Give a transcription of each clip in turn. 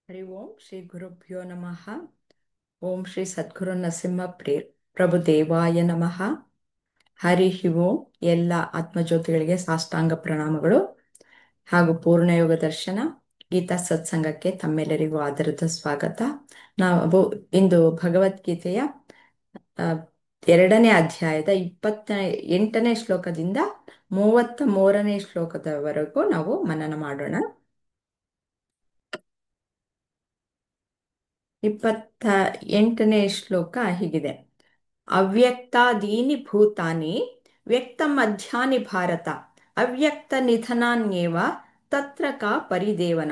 ಹರಿ ಓಂ ಶ್ರೀ ಗುರುಭ್ಯೋ ನಮಃ. ಓಂ ಶ್ರೀ ಸದ್ಗುರು ನರಸಿಂಹ ಪ್ರಭುದೇವಾಯ ನಮಃ. ಹರಿ ಓಂ. ಎಲ್ಲ ಆತ್ಮಜ್ಯೋತಿಗಳಿಗೆ ಸಾಷ್ಟಾಂಗ ಪ್ರಣಾಮಗಳು ಹಾಗೂ ಪೂರ್ಣಯೋಗ ದರ್ಶನ ಗೀತಾ ಸತ್ಸಂಗಕ್ಕೆ ತಮ್ಮೆಲ್ಲರಿಗೂ ಆದರದ ಸ್ವಾಗತ. ನಾವು ಇಂದು ಭಗವದ್ಗೀತೆಯ ಆ, 2ನೇ ಅಧ್ಯಾಯದ 28ನೇ ಶ್ಲೋಕದಿಂದ 33ನೇ ಶ್ಲೋಕದವರೆಗೂ ನಾವು ಮನನ ಮಾಡೋಣ. 28ನೇ ಶ್ಲೋಕ ಹೀಗಿದೆ: ಅವ್ಯಕ್ತಾದೀನಿ ಭೂತಾನಿ ವ್ಯಕ್ತಮಧ್ಯಾನಿ ಭಾರತ ಅವ್ಯಕ್ತ ನಿಧನಾನ್ಯೇವ ತತ್ರ ಕಾ ಪರಿದೇವನ.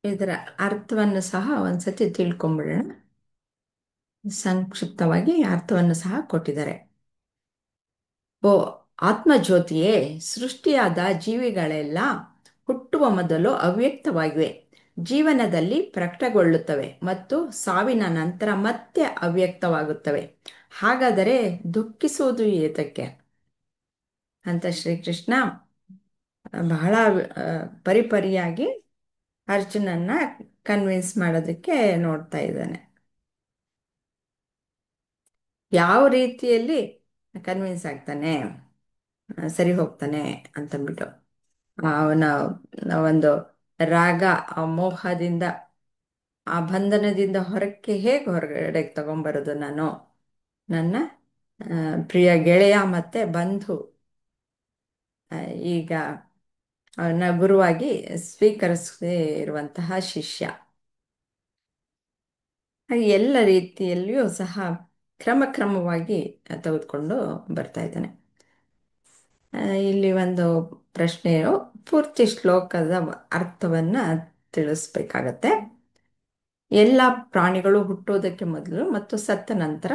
ಇದರ ಅರ್ಥವನ್ನು ಸಹ ಒಂದ್ಸತಿ ತಿಳ್ಕೊಂಬಿಡೋಣ. ಸಂಕ್ಷಿಪ್ತವಾಗಿ ಅರ್ಥವನ್ನು ಸಹ ಕೊಟ್ಟಿದ್ದಾರೆ. ಓ ಆತ್ಮಜ್ಯೋತಿಯೇ, ಸೃಷ್ಟಿಯಾದ ಜೀವಿಗಳೆಲ್ಲ ಹುಟ್ಟುವ ಮೊದಲು ಅವ್ಯಕ್ತವಾಗಿವೆ, ಜೀವನದಲ್ಲಿ ಪ್ರಕಟಗೊಳ್ಳುತ್ತವೆ ಮತ್ತು ಸಾವಿನ ನಂತರ ಮತ್ತೆ ಅವ್ಯಕ್ತವಾಗುತ್ತವೆ. ಹಾಗಾದರೆ ದುಃಖಿಸುವುದು ಏತಕ್ಕೆ ಅಂತ ಶ್ರೀಕೃಷ್ಣ ಬಹಳ ಪರಿಪರಿಯಾಗಿ ಅರ್ಜುನನ್ನ ಕನ್ವಿನ್ಸ್ ಮಾಡೋದಕ್ಕೆ ನೋಡ್ತಾ ಇದ್ದಾನೆ. ಯಾವ ರೀತಿಯಲ್ಲಿ ಕನ್ವಿನ್ಸ್ ಆಗ್ತಾನೆ, ಸರಿ ಹೋಗ್ತಾನೆ ಅಂತಂದ್ಬಿಟ್ಟು ಅವನ ಒಂದು ರಾಗ, ಆ ಮೋಹದಿಂದ, ಆ ಬಂಧನದಿಂದ ಹೇಗೆ ಹೊರಗಡೆ ತಗೊಂಬರೋದು ನಾನು, ನನ್ನ ಪ್ರಿಯ ಗೆಳೆಯ ಮತ್ತೆ ಬಂಧು ಈಗ ಅವನ ಗುರುವಾಗಿ ಸ್ವೀಕರಿಸಿರುವಂತಹ ಶಿಷ್ಯ, ಹಾಗೆ ಎಲ್ಲ ರೀತಿಯಲ್ಲಿಯೂ ಸಹ ಕ್ರಮಕ್ರಮವಾಗಿ ತೆಗೆದುಕೊಂಡು ಬರ್ತಾ ಇದ್ದಾನೆ. ಇಲ್ಲಿ ಒಂದು ಪ್ರಶ್ನೆಯು ಪೂರ್ತಿ ಶ್ಲೋಕದ ಅರ್ಥವನ್ನ ತಿಳಿಸ್ಬೇಕಾಗತ್ತೆ. ಎಲ್ಲ ಪ್ರಾಣಿಗಳು ಹುಟ್ಟುವುದಕ್ಕೆ ಮೊದಲು ಮತ್ತು ಸತ್ತ ನಂತರ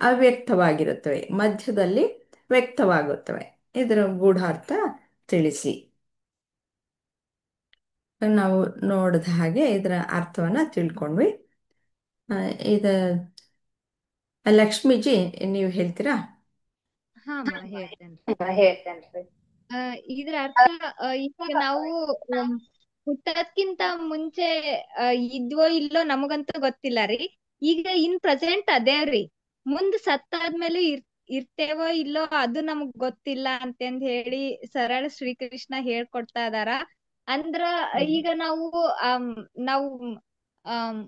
ಅವ್ಯಕ್ತವಾಗಿರುತ್ತವೆ, ಮಧ್ಯದಲ್ಲಿ ವ್ಯಕ್ತವಾಗುತ್ತವೆ. ಇದರ ಗೂಢಾರ್ಥ ತಿಳಿಸಿ. ನಾವು ನೋಡಿದ ಹಾಗೆ ಇದರ ಅರ್ಥವನ್ನ ತಿಳ್ಕೊಂಡ್ವಿ. ಇದ ಲಕ್ಷ್ಮೀಜಿ, ನೀವು ಹೇಳ್ತೀರಾ? ಹಾ ಅಮ್ಮ ಹೇಳ್ತೇನ್ರಿ. ಹೇಳ್ತೇನ್ರಿ. ಇದ್ರ ಅರ್ಥ ಈಗ ನಾವು ಉಮ್, ಹುಟ್ಟೋದ್ಕಿಂತ ಮುಂಚೆ ಇದ್ವೋ ಇಲ್ಲೋ ನಮಗಂತೂ ಗೊತ್ತಿಲ್ಲ ರೀ. ಈಗ ಇನ್ ಪ್ರೆಸೆಂಟ್ ಅದೇವ್ರಿ. ಮುಂದ್ ಸತ್ತಾದ್ಮೇಲೆ ಇರ್ತೇವೋ ಇಲ್ಲೋ ಅದು ನಮಗ್ ಗೊತ್ತಿಲ್ಲ ಅಂತಂದ್ ಹೇಳಿ ಸರಳ ಶ್ರೀಕೃಷ್ಣ ಹೇಳ್ಕೊಡ್ತಾ ಇದಾರ. ಅಂದ್ರ ಈಗ ನಾವು ಆಮ್,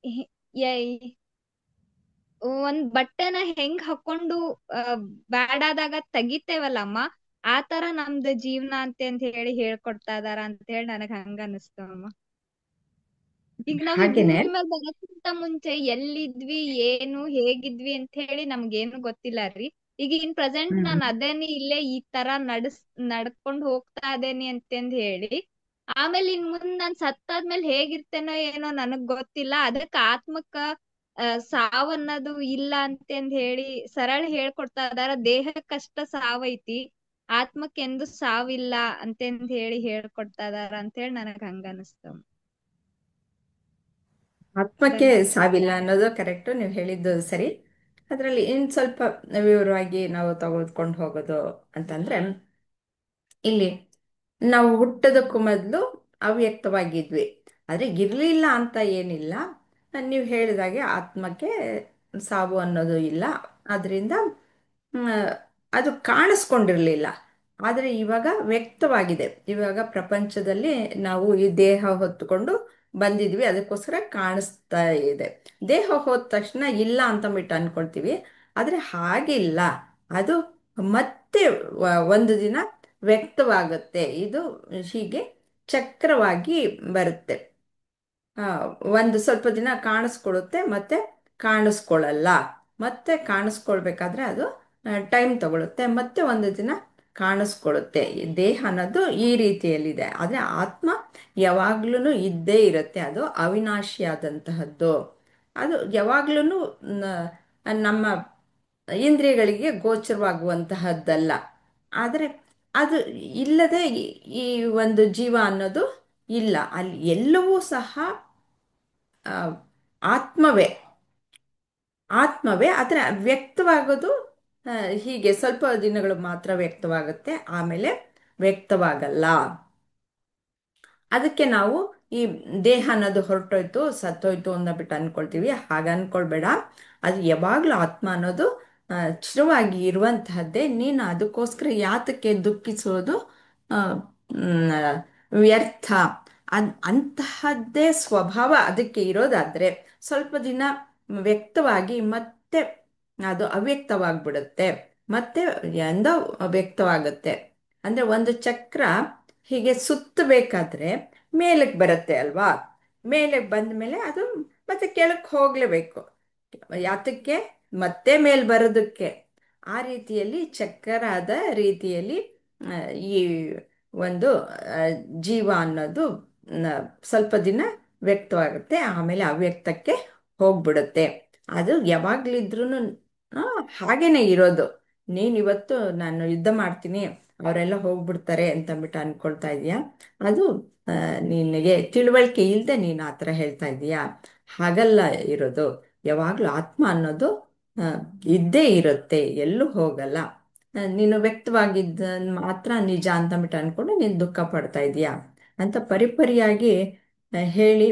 ಹಿ- ಯ- ಒಂದ್ ಬಟ್ಟೆನ ಹೆಂಗ್ ಹಾಕೊಂಡು ಬ್ಯಾಡಾದಾಗ ತೆಗಿತೇವಲ್ಲಮ್ಮ, ಆ ತರ ನಮ್ದು ಜೀವನ ಅಂತ ಹೇಳಿ ಹೇಳ್ಕೊಡ್ತಾ ಇದಾರ ಅಂತ ಹೇಳಿ ನನಗ್ ಹಂಗ ಅನಿಸ್ತವಮ್ಮ. ಈಗ ನಾವ್ ಈ ಹಾಗೇನೆ ಭೂಮಿ ಮೇಲೆ ಬರೋಕ್ಕಿಂತ ಮುಂಚೆ ಎಲ್ಲಿದ್ವಿ, ಏನು ಹೇಗಿದ್ವಿ ಅಂತ ಹೇಳಿ ನಮ್ಗೇನು ಗೊತ್ತಿಲ್ಲ ರೀ. ಈಗ ಇನ್ ಪ್ರೆಸೆಂಟ್ ನಾನ್ ಅದೇನಿ, ಇಲ್ಲೇ ಈ ತರ ನಡ್ಕೊಂಡ್ ಹೋಗ್ತಾ ಇದೇನಿ ಅಂತಂದ್ ಹೇಳಿ, ಆಮೇಲೆ ಇನ್ ಮುಂದ್ ನಾನ್ ಸತ್ತಾದ್ಮೇಲೆ ಹೇಗಿರ್ತೇನೋ ಏನೋ ನನಗ್ ಗೊತ್ತಿಲ್ಲ. ಅದಕ್ಕ ಆತ್ಮಕ್ಕ ಸಾವನ್ನದು ಇಲ್ಲ ಅಂತಂದ್ ಹೇಳಿ ಸರಳ ಹೇಳ್ಕೊಡ್ತಾ ಇದಾರ. ದೇಹಕ್ಕಷ್ಟ ಸಾವೈತಿ, ಆತ್ಮಕ್ಕೆಂದು ಸಾವಿಲ್ಲ ಅಂತಂದ್ ಹೇಳಿ ಹೇಳ್ಕೊಡ್ತಾ ಇದಾರ ಅಂತ ಹೇಳಿ ನನಗ್ ಹಂಗ ಅನಿಸ್ತವ. ಆತ್ಮಕ್ಕೆ ಧನ್ಯವಾದ. ಸಾವಿಲ್ಲ ಅನ್ನೋದು ಕರೆಕ್ಟು, ನೀವು ಹೇಳಿದ್ದು ಸರಿ. ಅದರಲ್ಲಿ ಇನ್ನು ಸ್ವಲ್ಪ ವಿವರವಾಗಿ ನಾವು ತೆಗೆದುಕೊಂಡು ಹೋಗೋದು ಅಂತಂದ್ರೆ, ಇಲ್ಲಿ ನಾವು ಹುಟ್ಟೋದಕ್ಕೂ ಮೊದಲು ಅವ್ಯಕ್ತವಾಗಿದ್ವಿ, ಆದರೆ ಇರಲಿಲ್ಲ ಅಂತ ಏನಿಲ್ಲ. ನೀವು ಹೇಳಿದಾಗೆ ಆತ್ಮಕ್ಕೆ ಸಾವು ಅನ್ನೋದು ಇಲ್ಲ. ಅದರಿಂದ ಅದು ಕಾಣಿಸ್ಕೊಂಡಿರಲಿಲ್ಲ, ಆದರೆ ಇವಾಗ ವ್ಯಕ್ತವಾಗಿದೆ. ಇವಾಗ ಪ್ರಪಂಚದಲ್ಲಿ ನಾವು ಈ ದೇಹ ಹೊತ್ತುಕೊಂಡು ಬಂದಿದ್ವಿ, ಅದಕ್ಕೋಸ್ಕರ ಕಾಣಿಸ್ತಾ ಇದೆ. ದೇಹ ಹೋದ ತಕ್ಷಣ ಇಲ್ಲ ಅಂತ ಬಿಟ್ಟು ಅನ್ಕೊಳ್ತೀವಿ, ಆದರೆ ಹಾಗಿಲ್ಲ. ಅದು ಮತ್ತೆ ಒಂದು ದಿನ ವ್ಯಕ್ತವಾಗುತ್ತೆ. ಇದು ಹೀಗೆ ಚಕ್ರವಾಗಿ ಬರುತ್ತೆ. ಒಂದು ಸ್ವಲ್ಪ ದಿನ ಕಾಣಿಸ್ಕೊಳ್ಳುತ್ತೆ, ಮತ್ತೆ ಕಾಣಿಸ್ಕೊಳ್ಳಲ್ಲ. ಮತ್ತೆ ಕಾಣಿಸ್ಕೊಳ್ಬೇಕಾದ್ರೆ ಅದು ಟೈಮ್ ತಗೊಳುತ್ತೆ, ಮತ್ತೆ ಒಂದು ದಿನ ಕಾಣಿಸ್ಕೊಳ್ಳುತ್ತೆ. ಈ ದೇಹ ಅನ್ನೋದು ಈ ರೀತಿಯಲ್ಲಿದೆ, ಆದರೆ ಆತ್ಮ ಯಾವಾಗ್ಲೂ ಇದ್ದೇ ಇರುತ್ತೆ. ಅದು ಅವಿನಾಶಿಯಾದಂತಹದ್ದು. ಅದು ಯಾವಾಗ್ಲೂ ನಮ್ಮ ಇಂದ್ರಿಯಗಳಿಗೆ ಗೋಚರವಾಗುವಂತಹದ್ದಲ್ಲ. ಆದರೆ ಅದು ಇಲ್ಲದೆ ಈ ಒಂದು ಜೀವ ಅನ್ನೋದು ಇಲ್ಲ. ಅಲ್ಲಿ ಎಲ್ಲವೂ ಸಹ ಆ, ಆತ್ಮವೇ. ಆತ್ಮವೇ ಆದರೆ ವ್ಯಕ್ತವಾಗೋದು ಆ, ಹೀಗೆ ಸ್ವಲ್ಪ ದಿನಗಳು ಮಾತ್ರ ವ್ಯಕ್ತವಾಗುತ್ತೆ, ಆಮೇಲೆ ವ್ಯಕ್ತವಾಗಲ್ಲ. ಅದಕ್ಕೆ ನಾವು ಈ ದೇಹ ಅನ್ನೋದು ಹೊರಟೋಯ್ತು, ಸತ್ತೋಯ್ತು ಅಂದ್ಬಿಟ್ಟು ಅನ್ಕೊಳ್ತೀವಿ. ಹಾಗೆ ಅನ್ಕೊಳ್ಬೇಡ. ಅದು ಯಾವಾಗಲೂ ಆತ್ಮ ಅನ್ನೋದು ಚಿರವಾಗಿ ಇರುವಂತಹದ್ದೇ. ನೀನು ಅದಕ್ಕೋಸ್ಕರ ಯಾತಕ್ಕೆ ದುಃಖಿಸೋದು ಆ, ಮ್, ವ್ಯರ್ಥ. ಅಂತಹದ್ದೇ ಸ್ವಭಾವ ಅದಕ್ಕೆ ಇರೋದಾದ್ರೆ ಸ್ವಲ್ಪ ದಿನ ವ್ಯಕ್ತವಾಗಿ ಮತ್ತೆ ಅದು ಅವ್ಯಕ್ತವಾಗ್ಬಿಡುತ್ತೆ, ಮತ್ತೆ ಎಂದೋ ವ್ಯಕ್ತವಾಗುತ್ತೆ. ಅಂದ್ರೆ ಒಂದು ಚಕ್ರ ಹೀಗೆ ಸುತ್ತಬೇಕಾದ್ರೆ ಮೇಲಕ್ಕೆ ಬರುತ್ತೆ ಅಲ್ವಾ? ಮೇಲಕ್ಕೆ ಬಂದ ಮೇಲೆ ಅದು ಮತ್ತೆ ಕೆಳಕ್ಕೆ ಹೋಗ್ಲೇಬೇಕು. ಯಾತಕ್ಕೆ? ಮತ್ತೆ ಮೇಲ್ ಬರೋದಕ್ಕೆ. ಆ ರೀತಿಯಲ್ಲಿ ಚಕ್ರದ ರೀತಿಯಲ್ಲಿ ಆ, ಈ ಒಂದು ಆ, ಜೀವ ಅನ್ನೋದು ಸ್ವಲ್ಪ ದಿನ ವ್ಯಕ್ತವಾಗುತ್ತೆ, ಆಮೇಲೆ ಅವ್ಯಕ್ತಕ್ಕೆ ಹೋಗ್ಬಿಡುತ್ತೆ. ಅದು ಯಾವಾಗ್ಲಿದ್ರೂ ಹಾಗೇನೆ ಇರೋದು. ನೀನಿವತ್ತು ನಾನು ಯುದ್ಧ ಮಾಡ್ತೀನಿ, ಅವರೆಲ್ಲ ಹೋಗ್ಬಿಡ್ತಾರೆ ಅಂತಂದ್ಬಿಟ್ಟು ಅನ್ಕೊಳ್ತಾ ಇದೀಯಾ? ಅದು ಆ, ನಿನಗೆ ತಿಳುವಳಿಕೆ ಇಲ್ಲದೆ ನೀನು ಆ ಥರ ಹೇಳ್ತಾ ಇದೀಯಾ? ಹಾಗಲ್ಲ ಇರೋದು. ಯಾವಾಗಲೂ ಆತ್ಮ ಅನ್ನೋದು ಆ, ಇದ್ದೇ ಇರುತ್ತೆ, ಎಲ್ಲೂ ಹೋಗಲ್ಲ. ನೀನು ವ್ಯಕ್ತವಾಗಿದ್ದ ಮಾತ್ರ ನಿಜ ಅಂತಂದ್ಬಿಟ್ಟು ಅನ್ಕೊಂಡು ನೀನು ದುಃಖ ಪಡ್ತಾ ಇದೀಯಾ ಅಂತ ಪರಿಪರಿಯಾಗಿ ಹೇಳಿ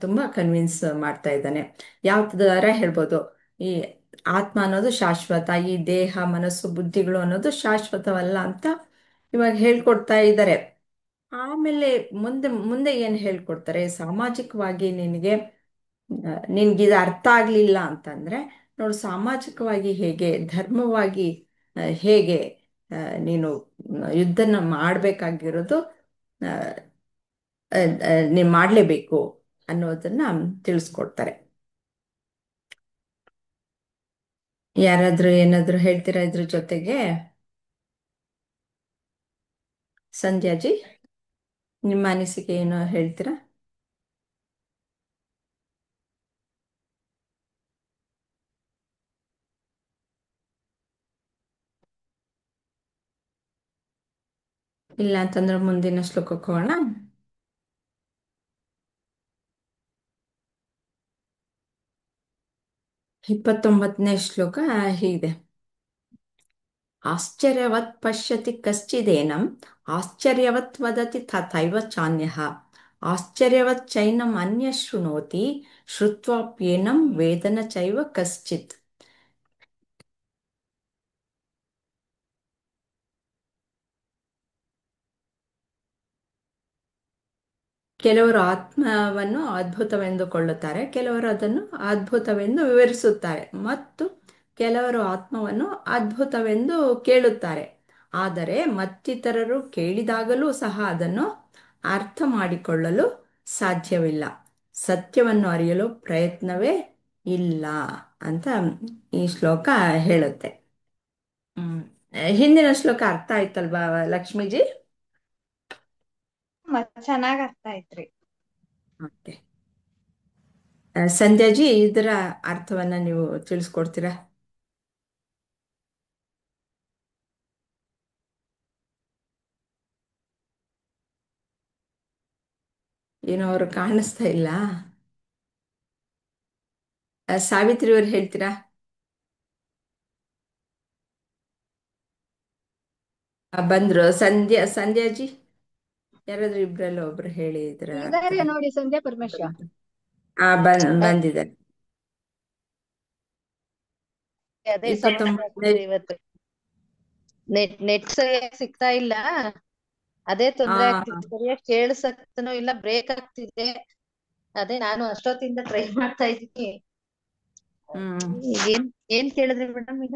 ತುಂಬ ಕನ್ವಿನ್ಸ್ ಮಾಡ್ತಾ ಇದ್ದಾನೆ. ಯಾವ ಥರ ಹೇಳ್ಬೋದು, ಈ ಆತ್ಮ ಅನ್ನೋದು ಶಾಶ್ವತ, ಈ ದೇಹ ಮನಸ್ಸು ಬುದ್ಧಿಗಳು ಅನ್ನೋದು ಶಾಶ್ವತವಲ್ಲ ಅಂತ ಇವಾಗ ಹೇಳ್ಕೊಡ್ತಾ ಇದ್ದಾರೆ. ಆಮೇಲೆ ಮುಂದೆ ಮುಂದೆ ಏನು ಹೇಳ್ಕೊಡ್ತಾರೆ, ಸಾಮಾಜಿಕವಾಗಿ ನಿನ್ಗಿದು ಅರ್ಥ ಆಗ್ಲಿಲ್ಲ ಅಂತಂದ್ರೆ ನೋಡು, ಸಾಮಾಜಿಕವಾಗಿ ಹೇಗೆ, ಧರ್ಮವಾಗಿ ಹೇಗೆ ನೀನು ಯುದ್ಧನ ಮಾಡಬೇಕಾಗಿರೋದು, ನೀನು ಮಾಡಲೇಬೇಕು ಅನ್ನೋದನ್ನ ತಿಳಿಸ್ಕೊಡ್ತಾರೆ. ಯಾರಾದ್ರೂ ಏನಾದ್ರೂ ಹೇಳ್ತೀರಾ ಇದ್ರ ಜೊತೆಗೆ? ಸಂಧ್ಯಾಜಿ, ನಿಮ್ಮ ಅನಿಸಿಕೆ ಏನು ಹೇಳ್ತೀರಾ? ಇಲ್ಲ ಅಂತಂದ್ರೆ ಮುಂದಿನ ಶ್ಲೋಕಕ್ಕೆ ಹೋಗೋಣ. 29ನೇ ಶ್ಲೋಕ ಹೀಗಿದೆ. ಆಶ್ಚರ್ಯವತ್ ಪಶ್ಯತಿ ಕಶ್ಚಿದೇನಂ, ಆಶ್ಚರ್ಯವತ್ ವದತಿ ತಥೈವ ಚಾನ್ಯಃ, ಆಶ್ಚರ್ಯವತ್ ಚೈನಂ ಅನ್ಯ ಶೃಣೋತಿ, ಶ್ರುತ್ವಾಪ್ಯೇನಂ ವೇದನ ಚೈವ ಕಶ್ಚಿತ್. ಕೆಲವರು ಆತ್ಮವನ್ನು ಅದ್ಭುತವೆಂದುಕೊಳ್ಳುತ್ತಾರೆ, ಕೆಲವರು ಅದನ್ನು ಅದ್ಭುತವೆಂದು ವಿವರಿಸುತ್ತಾರೆ, ಮತ್ತು ಕೆಲವರು ಆತ್ಮವನ್ನು ಅದ್ಭುತವೆಂದು ಕೇಳುತ್ತಾರೆ. ಆದರೆ ಮತ್ತಿತರರು ಕೇಳಿದಾಗಲೂ ಸಹ ಅದನ್ನು ಅರ್ಥ ಮಾಡಿಕೊಳ್ಳಲು ಸಾಧ್ಯವಿಲ್ಲ. ಸತ್ಯವನ್ನು ಅರಿಯಲು ಪ್ರಯತ್ನವೇ ಇಲ್ಲ ಅಂತ ಈ ಶ್ಲೋಕ ಹೇಳುತ್ತೆ. ಹ್ಮ್. ಹಿಂದಿನ ಶ್ಲೋಕ ಅರ್ಥ ಆಯ್ತಲ್ವಾ ಲಕ್ಷ್ಮೀಜಿ? ಚೆನ್ನಾಗ್ ಅರ್ಥ ಆಯ್ತ್ರಿ. ಓಕೆ. ಸಂಧ್ಯಾಜಿ, ಇದರ ಅರ್ಥವನ್ನ ನೀವು ತಿಳಿಸ್ಕೊಡ್ತೀರಾ? ಏನೋ ಅವರು ಕಾಣಿಸ್ತಾ ಇಲ್ಲ. ಸಾವಿತ್ರಿ ಅವ್ರು ಹೇಳ್ತೀರಾ? ಬಂದ್ರು. ಸಂಧ್ಯಾಜಿ, ಯಾರಾದ್ರೂ ಇಬ್ರಲ್ಲಿ ಒಬ್ರು ಹೇಳಿ ಇದರ ಅರ್ಥ. ಇದಾರೆ ನೋಡಿ ಸಂಧ್ಯಾ ಪರಮೇಶ್ವರ್. ಬಂದಿದ್ದಾರೆ. ಅದೇ ಸಮಸ್ಯೆ 29ನೇ. ಆಗ್ತಿದೆ ಇವತ್ತು. ನೆಟ್ ಸರಿಯಾಗಿ ಸಿಗ್ತಾ ಇಲ್ಲ. ಅದೇ ಹಾ. ತೊಂದ್ರೆ ಆಗ್ತಿದೆ. ಸರಿಯಾಗಿ ಕೇಳಿಸಕ್ತನೋ ಇಲ್ಲ, ಬ್ರೇಕ್ ಆಗ್ತಿದೆ. ಅದೇ ನಾನು ಅಷ್ಟೊತ್ತಿಂದ ಟ್ರೈ ಮಾಡ್ತಾ ಇದ್ದೀನಿ. ಹ್ಮ್. ಏನ್ ಏನ್ ಕೇಳಿದ್ರಿ ಮೇಡಮ್ ಈಗ?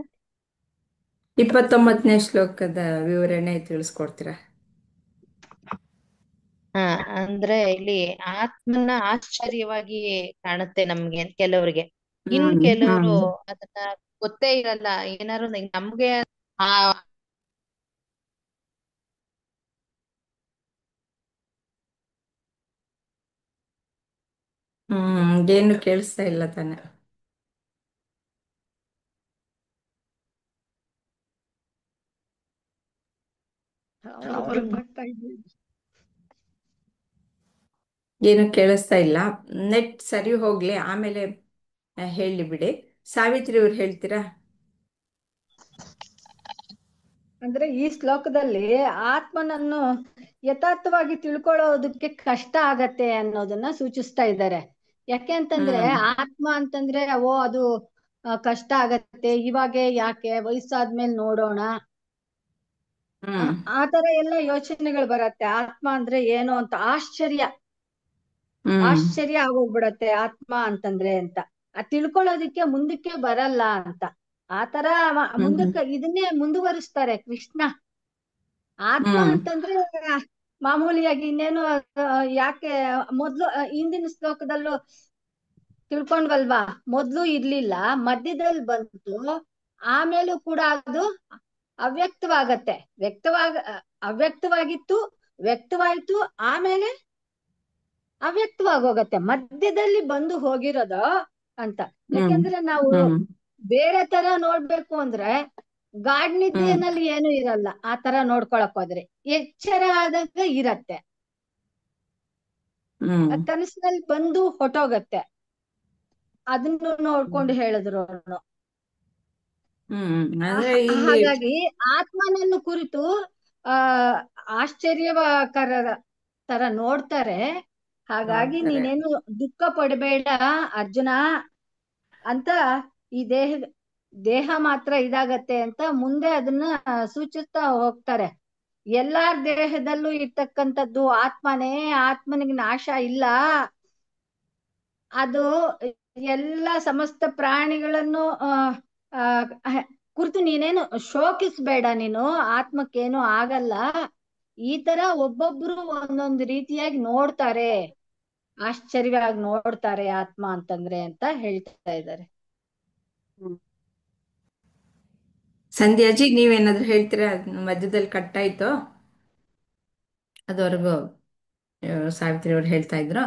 29ನೇ ಶ್ಲೋಕದ ವಿವರಣೆ ತಿಳಿಸ್ಕೊಡ್ತೀರಾ? ಹಾ, ಅಂದ್ರೆ ಇಲ್ಲಿ ಆತ್ಮನ ಆಶ್ಚರ್ಯವಾಗಿ ಕಾಣುತ್ತೆ ನಮ್ಗೆ ಕೆಲವರಿಗೆ. ಇನ್ ಹ್ಮ್. ಕೆಲವರು ಹ್ಮ್. ಅದನ್ನ ಗೊತ್ತೇ ಇರಲ್ಲ. ಏನಾದ್ರು ನಮ್ಗೆ ಆ ಏನು ಕೇಳಿಸ್ತಾ ಇಲ್ಲ ತಾನೆ. ಅವ್ರು ಬರ್ಕ್ ಆಗ್ತಾ ಇದ್ದೀವಿ. ಏನು ಕೇಳಿಸ್ತಾ ಇಲ್ಲ. ನೆಟ್ ಸರಿ ಹೋಗ್ಲಿ, ಆಮೇಲೆ ಹೇಳಿ ಬಿಡಿ. ಸಾವಿತ್ರಿ ಅವ್ರು ಹೇಳ್ತೀರಾ? ಅಂದ್ರೆ ಈ ಶ್ಲೋಕದಲ್ಲಿ ಆತ್ಮನನ್ನು ಯಥಾರ್ಥವಾಗಿ ತಿಳ್ಕೊಳ್ಳೋದಕ್ಕೆ ಕಷ್ಟ ಆಗತ್ತೆ ಅನ್ನೋದನ್ನ ಸೂಚಿಸ್ತಾ ಇದ್ದಾರೆ. ಯಾಕೆ ಅಂತಂದ್ರೆ ಹ್ಮ್ ಆತ್ಮ ಅಂತಂದ್ರೆ ಓ ಅದು ಕಷ್ಟ ಆಗತ್ತೆ, ಇವಾಗೆ ಯಾಕೆ, ವಯಸ್ಸಾದ್ಮೇಲೆ ನೋಡೋಣ, ಹ್ಮ್ ಆ ತರ ಎಲ್ಲ ಯೋಚನೆಗಳು ಬರತ್ತೆ. ಆತ್ಮ ಅಂದ್ರೆ ಏನು ಅಂತ ಆಶ್ಚರ್ಯ ಹ್ಮ್ ಆಶ್ಚರ್ಯ ಆಗೋಗ್ಬಿಡತ್ತೆ ಆತ್ಮ ಅಂತಂದ್ರೆ ಅಂತ. ತಿಳ್ಕೊಳ್ಳೋದಿಕ್ಕೆ ಮುಂದಕ್ಕೆ ಬರಲ್ಲ ಅಂತ ಆತರ ಹ್ಮ್ ಹ್ಮ್ ಮುಂದಕ್ಕೆ ಇದನ್ನೇ ಮುಂದುವರಿಸ್ತಾರೆ ಕೃಷ್ಣ. ಆತ್ಮ ಹ್ಮ್ ಅಂತಂದ್ರೆ ಮಾಮೂಲಿಯಾಗಿ ಇನ್ನೇನು ಯಾಕೆ ಮೊದ್ಲು ಹಿಂದಿನ ಶ್ಲೋಕದಲ್ಲೂ ತಿಳ್ಕೊಂಡ್ವಲ್ವಾ, ಮೊದ್ಲು ಇರ್ಲಿಲ್ಲ, ಮಧ್ಯದಲ್ಲಿ ಬಂತು, ಆಮೇಲೂ ಕೂಡ ಅದು ಅವ್ಯಕ್ತವಾಗತ್ತೆ. ಅವ್ಯಕ್ತವಾಗಿತ್ತು, ವ್ಯಕ್ತವಾಯ್ತು, ಆಮೇಲೆ ಅವ್ಯಕ್ತವಾಗೋಗತ್ತೆ, ಮಧ್ಯದಲ್ಲಿ ಬಂದು ಹೋಗಿರೋದು ಅಂತ. ಹ್ಮ್ ಯಾಕೆಂದ್ರೆ ನಾವು ಹ್ಮ್ ಬೇರೆ ತರ ನೋಡ್ಬೇಕು ಅಂದ್ರೆ ಗಾಢ ಹ್ಮ್ ನಿದ್ದೆನಲ್ಲಿ ಏನು ಇರಲ್ಲ. ಆ ತರ ನೋಡ್ಕೊಳಕ್ ಹೋದ್ರೆ ಎಚ್ಚರ ಆದಾಗ ಇರತ್ತೆ, ಹ್ಮ್ ಕನಸಿನಲ್ಲಿ ಬಂದು ಹೊಟ್ಟೋಗತ್ತೆ. ಅದನ್ನು ನೋಡ್ಕೊಂಡು ಹೇಳಿದ್ರು ಅವ್ರು. ಅಂದ್ರೆ ಇಲ್ಲಿ ಹಾಗಾಗಿ ಆತ್ಮನನ್ನು ಕುರಿತು ಆ ಆಶ್ಚರ್ಯಕರ ತರ ನೋಡ್ತಾರೆ. ಹಾಗಾಗಿ ನೋಡ್ತಾರೆ. ನೀನೇನು ದುಃಖ ಪಡಬೇಡ ಅರ್ಜುನ ಅಂತ. ಈ ದೇಹ ಮಾತ್ರ ಇದಾಗತ್ತೆ ಅಂತ ಮುಂದೆ ಅದನ್ನ ಸೂಚಿಸ್ತಾ ಹೋಗ್ತಾರೆ. ಎಲ್ಲಾರ್ ದೇಹದಲ್ಲೂ ಇರ್ತಕ್ಕಂಥದ್ದು ಆತ್ಮನೇ, ಆತ್ಮನಿಗೆ ನಾಶ ಇಲ್ಲ. ಅದು ಎಲ್ಲ ಸಮಸ್ತ ಪ್ರಾಣಿಗಳನ್ನು ಕುರಿತು ನೀನೇನು ಶೋಕಿಸ್ಬೇಡ, ನೀನು ಆತ್ಮಕ್ಕೇನು ಆಗಲ್ಲ. ಈ ತರ ಒಬ್ಬೊಬ್ರು ಒಂದೊಂದು ರೀತಿಯಾಗಿ ನೋಡ್ತಾರೆ, ಆಶ್ಚರ್ಯವಾಗಿ ನೋಡ್ತಾರೆ ಆತ್ಮ ಅಂತಂದ್ರೆ ಅಂತ ಹೇಳ್ತಾ ಇದ್ದಾರೆ. ಸಂಧ್ಯಾಜಿ, ನೀವೇನಾದ್ರೂ ಹೇಳ್ತೀರಾ? ಮಧ್ಯದಲ್ಲಿ ಕಟ್ಟಾಯ್ತು, ಅದುವರೆಗೂ ಸಾವಿತ್ರಿ ಅವ್ರು ಹೇಳ್ತಾ ಇದ್ರು.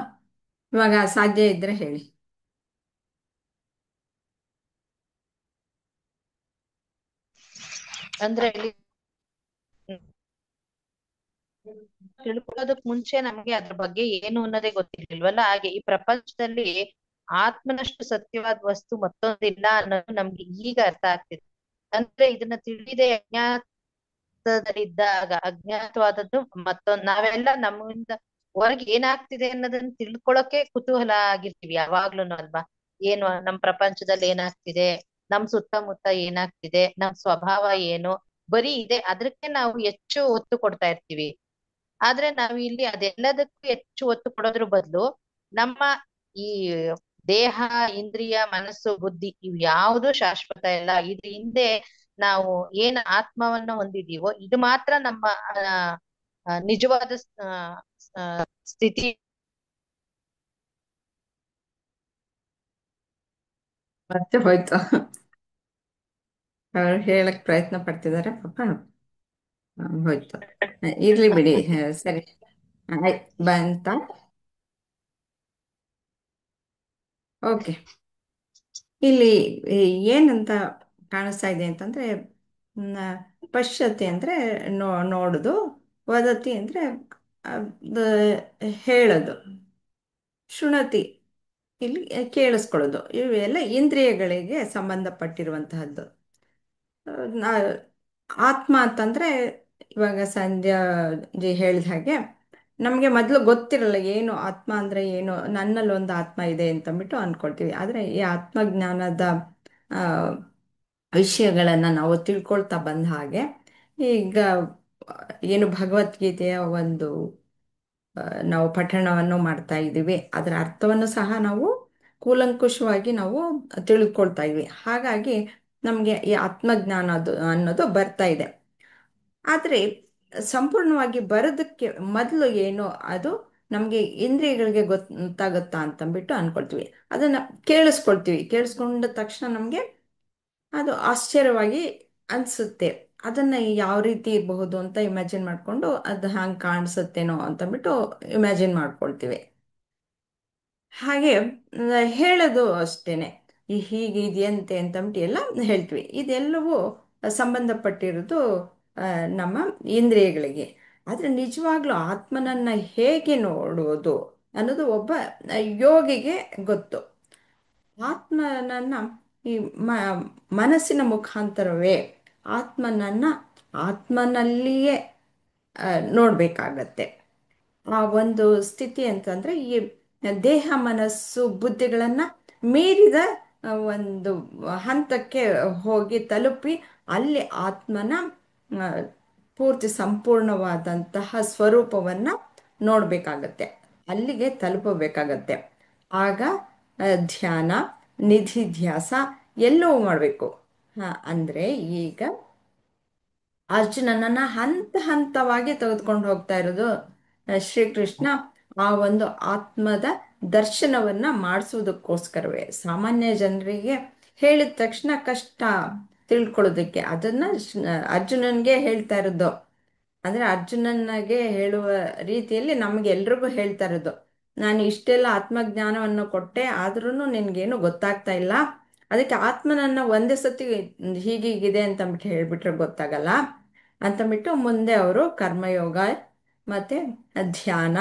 ಇವಾಗ ಸಾಧ್ಯ ಇದ್ರೆ ಹೇಳಿ. ಅಂದ್ರೆ ಇಲ್ಲಿ ತಿಳ್ಕೊಳ್ಳೋದಕ್ ಮುಂಚೆ ನಮ್ಗೆ ಅದ್ರ ಬಗ್ಗೆ ಏನು ಅನ್ನೋದೇ ಗೊತ್ತಿರ್ಲಿಲ್ವಲ್ಲ. ಹಾಗೆ ಈ ಪ್ರಪಂಚದಲ್ಲಿ ಆತ್ಮನಷ್ಟು ಸತ್ಯವಾದ ವಸ್ತು ಮತ್ತೊಂದಿಲ್ಲ ಅನ್ನೋದು ನಮ್ಗೆ ಈಗ ಅರ್ಥ ಆಗ್ತಿದೆ. ಅಂದ್ರೆ ಇದನ್ನ ತಿಳಿದೇ ಅಜ್ಞಾತವಾದದ್ದು ಮತ್ತೊಂದ್, ನಾವೆಲ್ಲ ನಮ್ಮಿಂದ ಹೊರಗೆ ಏನಾಗ್ತಿದೆ ಅನ್ನೋದನ್ನ ತಿಳ್ಕೊಳಕ್ಕೆ ಕುತೂಹಲ ಆಗಿರ್ತೀವಿ ಯಾವಾಗ್ಲೂನು ಅಲ್ವಾ. ಏನು ನಮ್ ಪ್ರಪಂಚದಲ್ಲಿ ಏನಾಗ್ತಿದೆ, ನಮ್ ಸುತ್ತಮುತ್ತ ಏನಾಗ್ತಿದೆ, ನಮ್ ಸ್ವಭಾವ ಏನು, ಬರೀ ಇದೆ, ಅದಕ್ಕೆ ನಾವು ಹೆಚ್ಚು ಒತ್ತು ಕೊಡ್ತಾ ಇರ್ತೀವಿ. ಆದ್ರೆ ನಾವು ಇಲ್ಲಿ ಅದೆಲ್ಲದಕ್ಕೂ ಹೆಚ್ಚು ಒತ್ತು ಕೊಡೋದ್ರ ಬದಲು ನಮ್ಮ ಈ ದೇಹ, ಇಂದ್ರಿಯ, ಮನಸ್ಸು, ಬುದ್ಧಿ ಇವ್ ಯಾವುದು ಶಾಶ್ವತ ಇಲ್ಲ. ಇದ್ರ ಹಿಂದೆ ನಾವು ಏನ್ ಆತ್ಮವನ್ನ ಹೊಂದಿದೀವೋ ಇದು ಮಾತ್ರ ನಮ್ಮ ನಿಜವಾದ ಸ್ಥಿತಿ. ಮತ್ತೆ ಹೋಯ್ತು. ಅವ್ರು ಹೇಳಕ್ ಪ್ರಯತ್ನ ಪಡ್ತಿದ್ದಾರೆ ಪಾಪ. ಹೋಯ್ತು. ಇರ್ಲಿ ಬಿಡಿ. ಸರಿ, ಆಯ್ತು, ಬಂತ. ಓಕೆ. ಇಲ್ಲಿ ಏನಂತ ಕಾಣಿಸ್ತಾ ಇದೆ ಅಂತಂದ್ರೆ, ನ- ಪಶ್ಯತೆ ಅಂದ್ರೆ ನೋಡುದು, ವದತಿ ಅಂದ್ರೆ ಅದು ಹೇಳೋದು, ಶೃಣತಿ ಇಲ್ಲಿ ಕೇಳಿಸ್ಕೊಳ್ಳೋದು. ಇವೆಲ್ಲ ಇಂದ್ರಿಯಗಳಿಗೆ ಸಂಬಂಧಪಟ್ಟಿರುವಂತಹದ್ದು. ನಾ ಆತ್ಮ ಅಂತಂದ್ರೆ, ಇವಾಗ ಸಂಧ್ಯಾ ಜಿ ಹೇಳಿದ ಹಾಗೆ, ನಮಗೆ ಮೊದಲು ಗೊತ್ತಿರಲ್ಲ ಏನು ಆತ್ಮ ಅಂದ್ರೆ ಏನು, ನನ್ನಲ್ಲಿ ಒಂದು ಆತ್ಮ ಇದೆ ಅಂತಂದ್ಬಿಟ್ಟು ಅನ್ಕೊಳ್ತೀವಿ. ಆದರೆ ಈ ಆತ್ಮಜ್ಞಾನದ ಆ, ವಿಷಯಗಳನ್ನು ನಾವು ತಿಳ್ಕೊಳ್ತಾ ಬಂದ ಹಾಗೆ, ಈಗ ಏನು ಭಗವದ್ಗೀತೆಯ ಒಂದು ಆ, ನಾವು ಪಠಣವನ್ನು ಮಾಡ್ತಾ ಇದ್ದೀವಿ, ಅದರ ಅರ್ಥವನ್ನು ಸಹ ನಾವು ಕೂಲಂಕುಷವಾಗಿ ನಾವು ತಿಳ್ಕೊಳ್ತಾ ಇದ್ವಿ. ಹಾಗಾಗಿ ನಮಗೆ ಈ ಆತ್ಮಜ್ಞಾನ ಅನ್ನೋದು ಬರ್ತಾ ಇದೆ. ಆದರೆ ಸಂಪೂರ್ಣವಾಗಿ ಬರೋದಕ್ಕೆ ಮೊದಲು ಏನು, ಅದು ನಮಗೆ ಇಂದ್ರಿಯಗಳಿಗೆ ಗೊತ್ತಾಗುತ್ತಾ ಅಂತಂದ್ಬಿಟ್ಟು ಅನ್ಕೊಳ್ತೀವಿ. ಅದನ್ನು ಕೇಳಿಸ್ಕೊಳ್ತೀವಿ, ಕೇಳಿಸ್ಕೊಂಡ ತಕ್ಷಣ ನಮಗೆ ಅದು ಆಶ್ಚರ್ಯವಾಗಿ ಅನಿಸುತ್ತೆ. ಅದನ್ನು ಯಾವ ರೀತಿ ಇರಬಹುದು ಅಂತ ಇಮ್ಯಾಜಿನ್ ಮಾಡಿಕೊಂಡು ಅದು ಹಂಗೆ ಕಾಣಿಸುತ್ತೇನೋ ಅಂತಂದ್ಬಿಟ್ಟು ಇಮ್ಯಾಜಿನ್ ಮಾಡ್ಕೊಳ್ತೀವಿ. ಹಾಗೆ ಹೇಳೋದು ಅಷ್ಟೇನೆ, ಈ ಹೀಗೆ ಇದೆಯಂತೆ ಅಂತಂದ್ಬಿಟ್ಟು ಎಲ್ಲ ಹೇಳ್ತೀವಿ. ಇದೆಲ್ಲವೂ ಸಂಬಂಧಪಟ್ಟಿರೋದು ಆ, ನಮ್ಮ ಇಂದ್ರಿಯಗಳಿಗೆ. ಆದರೆ ನಿಜವಾಗ್ಲೂ ಆತ್ಮನನ್ನು ಹೇಗೆ ನೋಡುವುದು, ಅನ್ನೋದು ಒಬ್ಬ ಯೋಗಿಗೆ ಗೊತ್ತು. ಆತ್ಮನನ್ನ ಈ ಮ ಮನಸ್ಸಿನ ಮುಖಾಂತರವೇ ಆತ್ಮನನ್ನ ಆತ್ಮನಲ್ಲಿಯೇ ನೋಡ್ಬೇಕಾಗತ್ತೆ. ಆ ಒಂದು ಸ್ಥಿತಿ ಅಂತಂದ್ರೆ ಈ ದೇಹ ಮನಸ್ಸು ಬುದ್ಧಿಗಳನ್ನ ಮೀರಿದ ಒಂದು ಹಂತಕ್ಕೆ ಹೋಗಿ ತಲುಪಿ ಅಲ್ಲಿ ಆತ್ಮನ ಆ, ಪೂರ್ತಿ ಸಂಪೂರ್ಣವಾದಂತಹ ಸ್ವರೂಪವನ್ನ ನೋಡ್ಬೇಕಾಗತ್ತೆ, ಅಲ್ಲಿಗೆ ತಲುಪಬೇಕಾಗತ್ತೆ. ಆಗ ಧ್ಯಾನ, ನಿಧಿಧ್ಯಾಸ ಎಲ್ಲವೂ ಮಾಡಬೇಕು. ಅಂದ್ರೆ ಈಗ ಅರ್ಜುನನನ್ನ ಹಂತ ಹಂತವಾಗಿ ತೆಗೆದುಕೊಂಡು ಹೋಗ್ತಾ ಇರೋದು ಶ್ರೀಕೃಷ್ಣ ಆ ಒಂದು ಆತ್ಮದ ದರ್ಶನವನ್ನ ಮಾಡಿಸೋದಕ್ಕೋಸ್ಕರವೇ. ಸಾಮಾನ್ಯ ಜನರಿಗೆ ಹೇಳಿದ ತಕ್ಷಣ ಕಷ್ಟ ತಿಳ್ಕೊಳ್ಳೋದಕ್ಕೆ, ಅದನ್ನ ಅರ್ಜುನನ್ಗೆ ಹೇಳ್ತಾ ಇರೋದು. ಅಂದ್ರೆ ಅರ್ಜುನನ್ಗೆ ಹೇಳುವ ರೀತಿಯಲ್ಲಿ ನಮ್ಗೆ ಎಲ್ರಿಗೂ ಹೇಳ್ತಾ ಇರೋದು. ನಾನು ಇಷ್ಟೆಲ್ಲ ಆತ್ಮಜ್ಞಾನವನ್ನು ಕೊಟ್ಟೆ, ಆದ್ರೂ ನಿನ್ಗೇನು ಗೊತ್ತಾಗ್ತಾ ಇಲ್ಲ. ಅದಕ್ಕೆ ಆತ್ಮನನ್ನ ಒಂದೇ ಸತಿ ಹೀಗೀಗಿದೆ ಅಂತಂದ್ಬಿಟ್ಟು ಹೇಳ್ಬಿಟ್ರೆ ಗೊತ್ತಾಗಲ್ಲ ಅಂತಂದ್ಬಿಟ್ಟು ಮುಂದೆ ಅವರು ಕರ್ಮಯೋಗ ಮತ್ತೆ ಧ್ಯಾನ,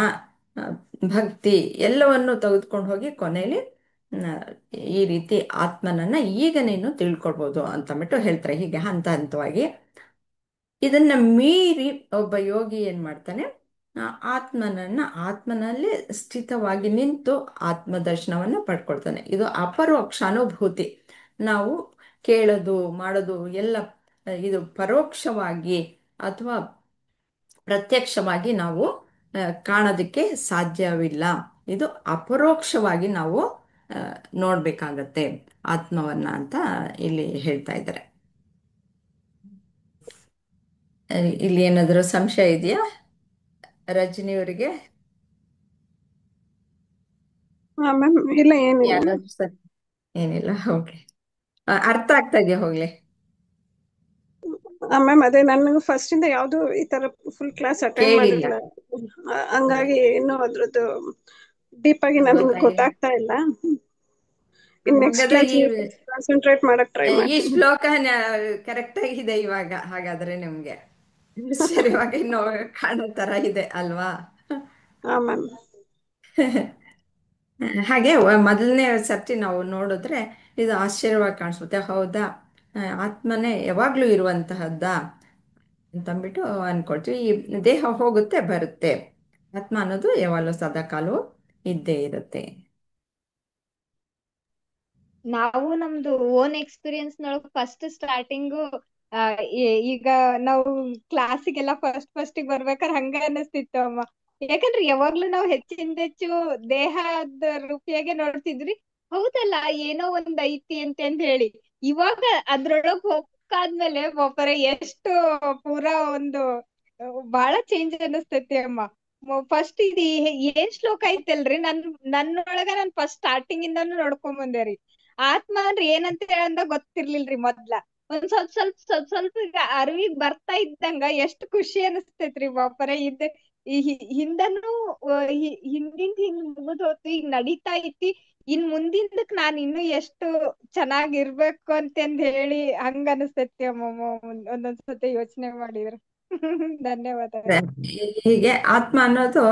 ಆ, ಭಕ್ತಿ ಎಲ್ಲವನ್ನು ತೆಗೆದುಕೊಂಡು ಹೋಗಿ ಕೊನೆಯಲ್ಲಿ ಆ, ಈ ರೀತಿ ಆತ್ಮನನ್ನ ಈಗ ನೀನು ತಿಳ್ಕೊಳ್ಬೋದು ಅಂತಂದ್ಬಿಟ್ಟು ಹೇಳ್ತಾರೆ. ಹೀಗೆ ಹಂತ ಹಂತವಾಗಿ ಇದನ್ನ ಮೀರಿ ಒಬ್ಬ ಯೋಗಿ ಏನ್ ಮಾಡ್ತಾನೆ, ಆತ್ಮನನ್ನ ಆತ್ಮನಲ್ಲಿ ಸ್ಥಿತವಾಗಿ ನಿಂತು ಆತ್ಮದರ್ಶನವನ್ನ ಪಡ್ಕೊಳ್ತಾನೆ. ಇದು ಅಪರೋಕ್ಷ ಅನುಭೂತಿ. ನಾವು ಕೇಳೋದು ಮಾಡೋದು ಎಲ್ಲ ಇದು ಪರೋಕ್ಷವಾಗಿ ಅಥವಾ ಪ್ರತ್ಯಕ್ಷವಾಗಿ ನಾವು ಕಾಣೋದಕ್ಕೆ ಸಾಧ್ಯವಿಲ್ಲ. ಇದು ಅಪರೋಕ್ಷವಾಗಿ ನಾವು ನೋಡ್ಬೇಕಾಗತ್ತೆ ಆತ್ಮವನ್ನ ಅಂತ ಇಲ್ಲಿ ಹೇಳ್ತಾ ಇದ್ದಾರೆ. ಇಲ್ಲಿ ಏನಾದರೂ ಸಂಶಯ ಇದೆಯಾ ರಜನಿಯವರಿಗೆ? ಮ್ಯಾಮ್ ಇಲ್ಲ, ಏನಿಲ್ಲ. ಯಾರಾದ್ರೂ ಸರ್? ಏನಿಲ್ಲ, ಓಕೆ. ಅರ್ಥ ಆಗ್ತಾ ಇದೆಯಾ ಹೋಗ್ಲಿ? ಮ್ಯಾಮ್ ಅದೇ ನನಗೆ ಫಸ್ಟ್ ಇಂದ ಯಾವ್ದು ಈ ತರ ಫುಲ್ ಕ್ಲಾಸ್ ಅಟೆಂಡ್ ಕೇಳಿಲ್ಲ. ಮಾಡಿರಲಿಲ್ಲ, ಹಂಗಾಗಿ ಇನ್ನೂ ಅದ್ರದ್ದು ಡೀಪ್ ಆಗಿ ನನ್ಗೆ ಗೊತ್ತಾಗಿಲ್ಲ. ಗೊತ್ತಾಗ್ತಾ ಇಲ್ಲ. ಇನ್ ನೆಕ್ಸ್ಟ್ ಹಾಗಾದ್ರೆ ಕ್ಲಾಸ್ ಕಾನ್ಸಂಟ್ರೇಟ್ ಮಾಡಕ್ ಟ್ರೈ ಈ ಮಾಡ್ತೀನಿ. ಶ್ಲೋಕ ಕರೆಕ್ಟ್ ಆಗಿದೆ ಇವಾಗ. ಹಾಗಾದ್ರೆ ನಿಮ್ಗೆ ಆಶ್ಚರ್ಯವಾಗಿ ಕಾಣೋ ತರ ಇದೆ ಅಲ್ವಾ? ಹಾ ಮ್ಯಾಮ್. ಹಾಗೆ ಮೊದಲನೇ ಸರ್ತಿ ನಾವು ನೋಡಿದ್ರೆ ಇದು ಆಶ್ಚರ್ಯವಾಗಿ ಕಾಣಿಸುತ್ತೆ. ಹೌದಾ, ಆತ್ಮನೇ ಯಾವಾಗ್ಲೂ ಇರುವಂತಹದ್ದ ಅಂತಂದ್ಬಿಟ್ಟು ಅನ್ಕೊಳ್ತೀವಿ. ಈ ದೇಹ ಹೋಗುತ್ತೆ ಬರುತ್ತೆ, ಆತ್ಮ ಅನ್ನೋದು ಯಾವಾಗಲೂ ಸದಾಕಾಲವೂ ಇದ್ದೇ ಇರುತ್ತೆ. ನಾವು ನಮ್ದು ಓನ್ ಎಕ್ಸ್ಪೀರಿಯನ್ಸ್ ನೊಳಗ ಫಸ್ಟ್ ಸ್ಟಾರ್ಟಿಂಗು ಈಗ ನಾವು ಕ್ಲಾಸಿಗೆಲ್ಲ ಫಸ್ಟ್ ಬರ್ಬೇಕಾದ್ರೆ ಹಂಗ ಅನಿಸ್ತಿತ್ತು ಅಮ್ಮ. ಯಾಕಂದ್ರೆ ಯಾವಾಗ್ಲೂ ನಾವು ಹೆಚ್ಚಿಂದ ಹೆಚ್ಚು ದೇಹದ ರೂಪಿಯಾಗೆ ನೋಡ್ತಿದ್ರಿ. ಹೌದಲ್ಲ, ಏನೋ ಒಂದ್ ಐತಿ ಅಂತ ಹೇಳಿ ಇವಾಗ ಅದ್ರೊಳಗ್ ಹೋಗಾದ್ಮೇಲೆ ಒಬ್ಬರೇ ಎಷ್ಟು ಪೂರಾ ಒಂದು ಬಾಳ ಚೇಂಜ್ ಅನಿಸ್ತೈತಿ ಅಮ್ಮ. ಫಸ್ಟ್ ಇದು ಏನ್ ಶ್ಲೋಕ ಐತಲ್ರಿ, ನನ್ನೊಳಗ ನಾನ್ ಫಸ್ಟ್ ಸ್ಟಾರ್ಟಿಂಗ್ ಇಂದಾನು ನೋಡ್ಕೊಂಡ್ ಬಂದೇರಿ. ಆತ್ಮ ಅಂದ್ರೆ ಏನಂತ ಹೇಳಂದ ಗೊತ್ತಿರ್ಲಿಲ್ರಿ ಮೊದ್ಲ. ಒಂದ್ ಸ್ವಲ್ಪ ಈಗ ಅರಿವಿಗ್ ಬರ್ತಾ ಇದ್ದಂಗ ಎಷ್ಟ್ ಖುಷಿ ಅನಿಸ್ತೈತ್ರಿ ಬಾಪರೆ. ಹಿಂದನು ಹಿಂದಿಂದ ಹಿಂದ್ ಮುಗಿದ್ ಹೋತು, ಈಗ ನಡೀತಾ ಐತಿ. ಇನ್ ಮುಂದಿಂದಕ್ ನಾನ್ ಇನ್ನು ಎಷ್ಟು ಚೆನ್ನಾಗಿರ್ಬೇಕು ಅಂತಂದ್ ಹೇಳಿ ಹಂಗ ಅನಿಸ್ತೈತಿ ಅಮ್ಮಮ್ಮ ಒಂದೊಂದ್ಸತಿ ಯೋಚನೆ ಮಾಡಿದ್ರ. ಧನ್ಯವಾದ. ಹೀಗೆ ಆತ್ಮ ಅನ್ನೋದು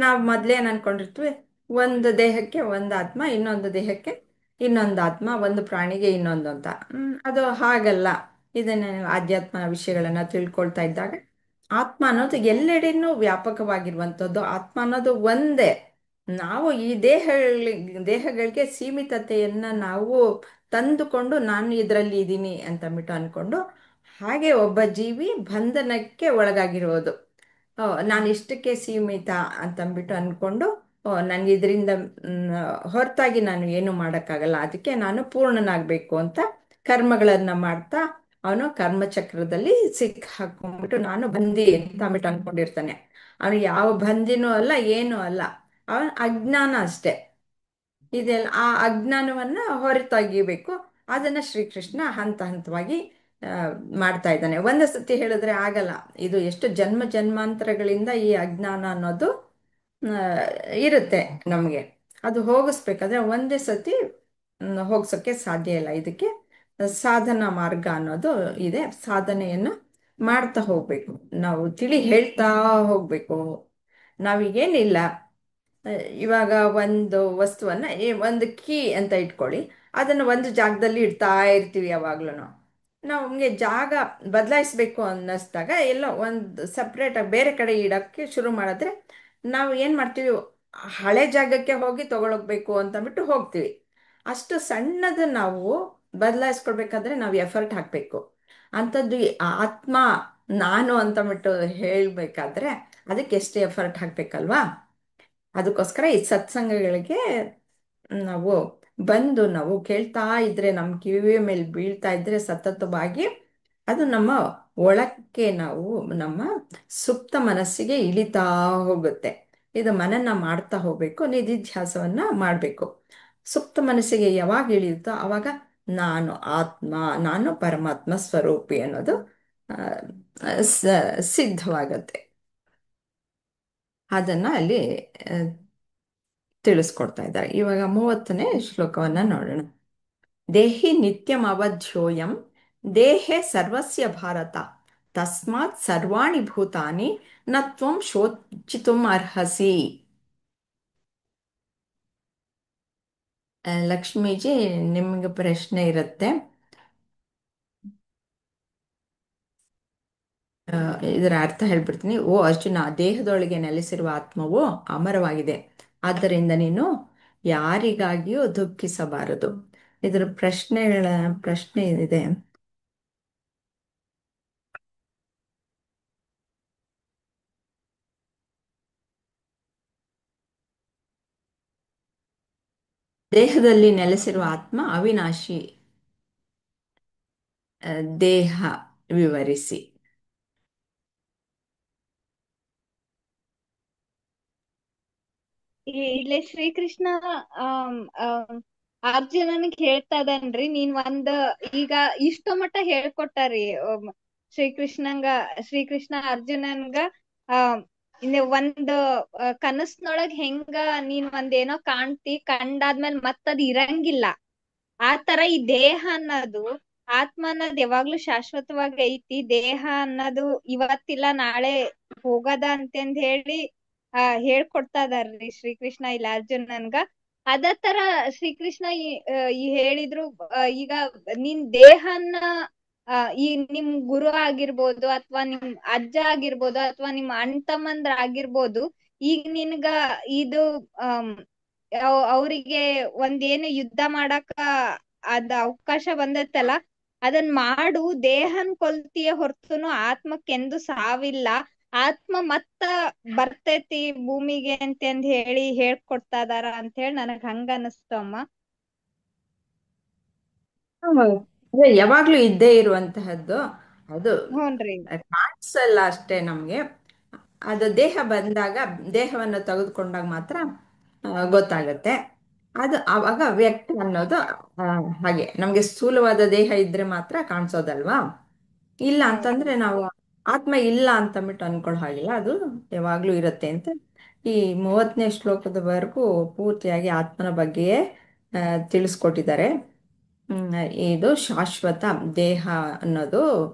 ನಾವು ಮೊದ್ಲೇನ್ ಅನ್ಕೊಂಡಿರ್ತೀವಿ, ಒಂದು ದೇಹಕ್ಕೆ ಒಂದು ಆತ್ಮ, ಇನ್ನೊಂದು ದೇಹಕ್ಕೆ ಇನ್ನೊಂದು ಆತ್ಮ, ಒಂದು ಪ್ರಾಣಿಗೆ ಇನ್ನೊಂದು ಅಂತ. ಅದು ಹಾಗಲ್ಲ. ಇದನ್ನ ಆಧ್ಯಾತ್ಮ ವಿಷಯಗಳನ್ನ ತಿಳ್ಕೊಳ್ತಾ ಇದ್ದಾಗ ಆತ್ಮ ಅನ್ನೋದು ಎಲ್ಲೆಡೆನೂ ವ್ಯಾಪಕವಾಗಿರುವಂಥದ್ದು. ಆತ್ಮ ಅನ್ನೋದು ಒಂದೇ. ನಾವು ಈ ದೇಹಗಳಿಗೆ ಸೀಮಿತತೆಯನ್ನ ನಾವು ತಂದುಕೊಂಡು ನಾನು ಇದರಲ್ಲಿ ಇದ್ದೀನಿ ಅಂತಂದ್ಬಿಟ್ಟು ಅನ್ಕೊಂಡು, ಹಾಗೆ ಒಬ್ಬ ಜೀವಿ ಬಂಧನಕ್ಕೆ ಒಳಗಾಗಿರೋದು. ನಾನು ಇಷ್ಟಕ್ಕೆ ಸೀಮಿತ ಅಂತಂದ್ಬಿಟ್ಟು ಅನ್ಕೊಂಡು, ನನಗೆ ಇದರಿಂದ ಹೊರತಾಗಿ ನಾನು ಏನು ಮಾಡೋಕ್ಕಾಗಲ್ಲ, ಅದಕ್ಕೆ ನಾನು ಪೂರ್ಣನಾಗಬೇಕು ಅಂತ ಕರ್ಮಗಳನ್ನ ಮಾಡ್ತಾ ಅವನು ಕರ್ಮಚಕ್ರದಲ್ಲಿ ಸಿಕ್ಕ ಹಾಕೊಂಡ್ಬಿಟ್ಟು ನಾನು ಬಂದಿ ಅಂತ ಅಂದ್ಬಿಟ್ಟು ಅನ್ಕೊಂಡಿರ್ತಾನೆ. ಅವನು ಯಾವ ಬಂದಿನೂ ಅಲ್ಲ, ಏನೂ ಅಲ್ಲ, ಅವನ ಅಜ್ಞಾನ ಅಷ್ಟೇ. ಇದೆಲ್ಲ ಆ ಅಜ್ಞಾನವನ್ನ ಹೊರತೆಗಿಬೇಕು. ಅದನ್ನ ಶ್ರೀಕೃಷ್ಣ ಹಂತ ಹಂತವಾಗಿ ಮಾಡ್ತಾ ಇದ್ದಾನೆ. ಒಂದು ಸತಿ ಹೇಳಿದ್ರೆ ಆಗಲ್ಲ. ಇದು ಎಷ್ಟು ಜನ್ಮ ಜನ್ಮಾಂತರಗಳಿಂದ ಈ ಅಜ್ಞಾನ ಅನ್ನೋದು ಇರುತ್ತೆ ನಮಗೆ. ಅದು ಹೋಗಿಸ್ಬೇಕಾದ್ರೆ ಒಂದೇ ಸತಿ ಹೋಗ್ಸೋಕ್ಕೆ ಸಾಧ್ಯ ಇಲ್ಲ. ಇದಕ್ಕೆ ಸಾಧನ ಮಾರ್ಗ ಅನ್ನೋದು ಇದೆ. ಸಾಧನೆಯನ್ನ ಮಾಡ್ತಾ ಹೋಗ್ಬೇಕು, ನಾವು ತಿಳಿ ಹೇಳ್ತಾ ಹೋಗ್ಬೇಕು. ನಾವೀಗೇನಿಲ್ಲ, ಇವಾಗ ಒಂದು ವಸ್ತುವನ್ನು ಒಂದು ಕೀ ಅಂತ ಇಟ್ಕೊಳ್ಳಿ. ಅದನ್ನು ಒಂದು ಜಾಗದಲ್ಲಿ ಇಡ್ತಾ ಇರ್ತೀವಿ ಯಾವಾಗ್ಲೂ. ನಮಗೆ ಜಾಗ ಬದಲಾಯಿಸ್ಬೇಕು ಅನ್ನಿಸ್ದಾಗ ಎಲ್ಲ ಒಂದು ಸಪ್ರೇಟಾಗಿ ಬೇರೆ ಕಡೆ ಇಡೋಕ್ಕೆ ಶುರು ಮಾಡಿದ್ರೆ ನಾವು ಏನು ಮಾಡ್ತೀವಿ, ಹಳೆ ಜಾಗಕ್ಕೆ ಹೋಗಿ ತಗೊಳಕ್ಬೇಕು ಅಂತಂದ್ಬಿಟ್ಟು ಹೋಗ್ತೀವಿ. ಅಷ್ಟು ಸಣ್ಣದು ನಾವು ಬದಲಾಯಿಸ್ಕೊಳ್ಬೇಕಾದ್ರೆ ನಾವು ಎಫರ್ಟ್ ಹಾಕಬೇಕು. ಅಂಥದ್ದು ಈ ಆತ್ಮ ನಾನು ಅಂತಂದ್ಬಿಟ್ಟು ಹೇಳಬೇಕಾದ್ರೆ ಅದಕ್ಕೆ ಎಷ್ಟು ಎಫರ್ಟ್ ಹಾಕಬೇಕಲ್ವಾ? ಅದಕ್ಕೋಸ್ಕರ ಈ ಸತ್ಸಂಗಗಳಿಗೆ ನಾವು ಬಂದು ನಾವು ಕೇಳ್ತಾ ಇದ್ರೆ, ನಮ್ಮ ಕಿವಿಯ ಮೇಲೆ ಬೀಳ್ತಾ ಇದ್ರೆ ಸತತವಾಗಿ ಅದು ನಮ್ಮ ಒಳಕ್ಕೆ ನಾವು ನಮ್ಮ ಸುಪ್ತ ಮನಸ್ಸಿಗೆ ಇಳಿತಾ ಹೋಗುತ್ತೆ. ಇದು ಮನನ ಮಾಡ್ತಾ ಹೋಗ್ಬೇಕು, ನಿಧಿಧ್ಯಾಸವನ್ನ ಮಾಡಬೇಕು. ಸುಪ್ತ ಮನಸ್ಸಿಗೆ ಯಾವಾಗ ಇಳಿಯುತ್ತೋ ಆವಾಗ ನಾನು ಆತ್ಮ, ನಾನು ಪರಮಾತ್ಮ ಸ್ವರೂಪಿ ಅನ್ನೋದು ಆ, ಸಿದ್ಧವಾಗತ್ತೆ. ಅದನ್ನ ಅಲ್ಲಿ ಆ, ತಿಳಿಸ್ಕೊಡ್ತಾ ಇದ್ದಾರೆ. ಇವಾಗ 30ನೇ ಶ್ಲೋಕವನ್ನ ನೋಡೋಣ. ದೇಹಿ ನಿತ್ಯಂ ಅವಧ್ಯೋಯಂ ದೇಹೆ ಸರ್ವಸ್ಯ ಭಾರತ ತಸ್ಮಾತ್ ಸರ್ವಾಣಿ ಭೂತಾನಿ ನ ತ್ವಂ ಶೋಚಿತುಂ ಅರ್ಹಸಿ. ಲಕ್ಷ್ಮೀಜಿ, ನಿಮ್ಗೆ ಪ್ರಶ್ನೆ ಇರುತ್ತೆ. ಇದರ ಅರ್ಥ ಹೇಳ್ಬಿಡ್ತೀನಿ. ಓ ಅರ್ಜುನ, ದೇಹದೊಳಗೆ ನೆಲೆಸಿರುವ ಆತ್ಮವು ಅಮರವಾಗಿದೆ, ಆದ್ದರಿಂದ ನೀನು ಯಾರಿಗಾಗಿಯೂ ದುಃಖಿಸಬಾರದು. ಇದರ ಪ್ರಶ್ನೆ ಇದೆ. ದೇಹದಲ್ಲಿ ನೆಲೆಸಿರುವ ಆತ್ಮ ಅವಿನಾಶಿ, ದೇಹ ವಿವರಿಸಿ. ಇಲ್ಲೇ ಶ್ರೀಕೃಷ್ಣ ಆಮ್, ಆಮ್, ಅರ್ಜುನನಿಗೆ ಹೇಳ್ತಾ ಇದ್ದಾನ್ರಿ, ನೀನ್ ಈಗ ಇಷ್ಟೋ ಮಟ್ಟ ಹೇಳ್ಕೊಟ್ಟಾರಿ ಶ್ರೀಕೃಷ್ಣಂಗ ಶ್ರೀಕೃಷ್ಣ ಅರ್ಜುನನ್ಗ ಒಂದ್ ಕನಸ್ನೊಳಗ್ ಹೆಂಗ ನೀನ್ ಒಂದೇನೋ ಕಾಣ್ತಿ, ಕಂಡಾದ್ಮೇಲೆ ಮತ್ತದ್ ಇರಂಗಿಲ್ಲ. ಆ ತರ ಈ ದೇಹ ಅನ್ನೋದು, ಆತ್ಮ ಅನ್ನೋದು ಯಾವಾಗ್ಲೂ ಶಾಶ್ವತವಾಗಿ ಐತಿ. ದೇಹ ಅನ್ನೋದು ಇವತ್ತಿಲ್ಲ ನಾಳೆ ಹೋಗದ ಅಂತಂದ್ ಹೇಳಿ ಹೇಳ್ಕೊಡ್ತಾ ಇದಾರ್ರಿ ಶ್ರೀಕೃಷ್ಣ ಇಲ್ಲ ಅರ್ಜುನನ್ಗ. ಅದೇ ತರ ಶ್ರೀಕೃಷ್ಣ ಈ ಹೇಳಿದ್ರು, ಈಗ ನಿನ್ ದೇಹನ್ನ ಈ ನಿಮ್ ಗುರು ಆಗಿರ್ಬೋದು, ಅಥವಾ ನಿಮ್ ಅಜ್ಜ ಆಗಿರ್ಬೋದು, ಅಥವಾ ನಿಮ್ ಅಣ್ಣ ತಮ್ಮಂದ್ರ ಆಗಿರ್ಬೋದು, ಈಗ ನಿನ್ಗ ಇದು ಅವರಿಗೆ ಒಂದೇನು ಯುದ್ಧ ಮಾಡಕ ಅದ್ ಅವಕಾಶ ಬಂದೈತಲ್ಲ, ಅದನ್ ಮಾಡು. ದೇಹನ್ ಕೊಲ್ತಿಯ ಹೊರತುನು ಆತ್ಮಕ್ಕೆಂದು ಸಾವಿಲ್ಲ. ಆತ್ಮ ಮತ್ತ ಬರ್ತೈತಿ ಭೂಮಿಗೆ ಅಂತಂದ್ ಹೇಳಿ ಹೇಳ್ಕೊಡ್ತಾ ಇದಾರ ಅಂತ ಹೇಳಿ ನನಗ್ ಹಂಗ ಅನಸ್ತು ಅಮ್ಮ. ಅದೇ ಯಾವಾಗ್ಲೂ ಇದ್ದೇ ಇರುವಂತಹದ್ದು. ಅದು ಹ್ಞೂನ್ರಿ. ಕಾಣಿಸಲ್ಲ ಅಷ್ಟೇ ನಮ್ಗೆ. ಅದು ದೇಹ ಬಂದಾಗ, ದೇಹವನ್ನು ತೆಗೆದುಕೊಂಡಾಗ ಮಾತ್ರ ಗೊತ್ತಾಗತ್ತೆ. ಅದು ಆವಾಗ ವ್ಯಕ್ತ ಅನ್ನೋದು ಹಾಗೆ ನಮ್ಗೆ ಸ್ಥೂಲವಾದ ದೇಹ ಇದ್ರೆ ಮಾತ್ರ ಕಾಣಿಸೋದಲ್ವಾ. ಇಲ್ಲ ಅಂತಂದ್ರೆ ನಾವು ಆತ್ಮ ಇಲ್ಲ ಅಂತಂದ್ಬಿಟ್ಟು ಅನ್ಕೊಳ್ಳೋ ಹಾಗಿಲ್ಲ, ಅದು ಯಾವಾಗ್ಲೂ ಇರುತ್ತೆ ಅಂತ ಈ 30ನೇ ಶ್ಲೋಕದವರೆಗೂ ಪೂರ್ತಿಯಾಗಿ ಆತ್ಮನ ಬಗ್ಗೆಯೇ ತಿಳಿಸ್ಕೊಟ್ಟಿದ್ದಾರೆ. ಇದು ಶಾಶ್ವತ, ದೇಹ ಅನ್ನೋದು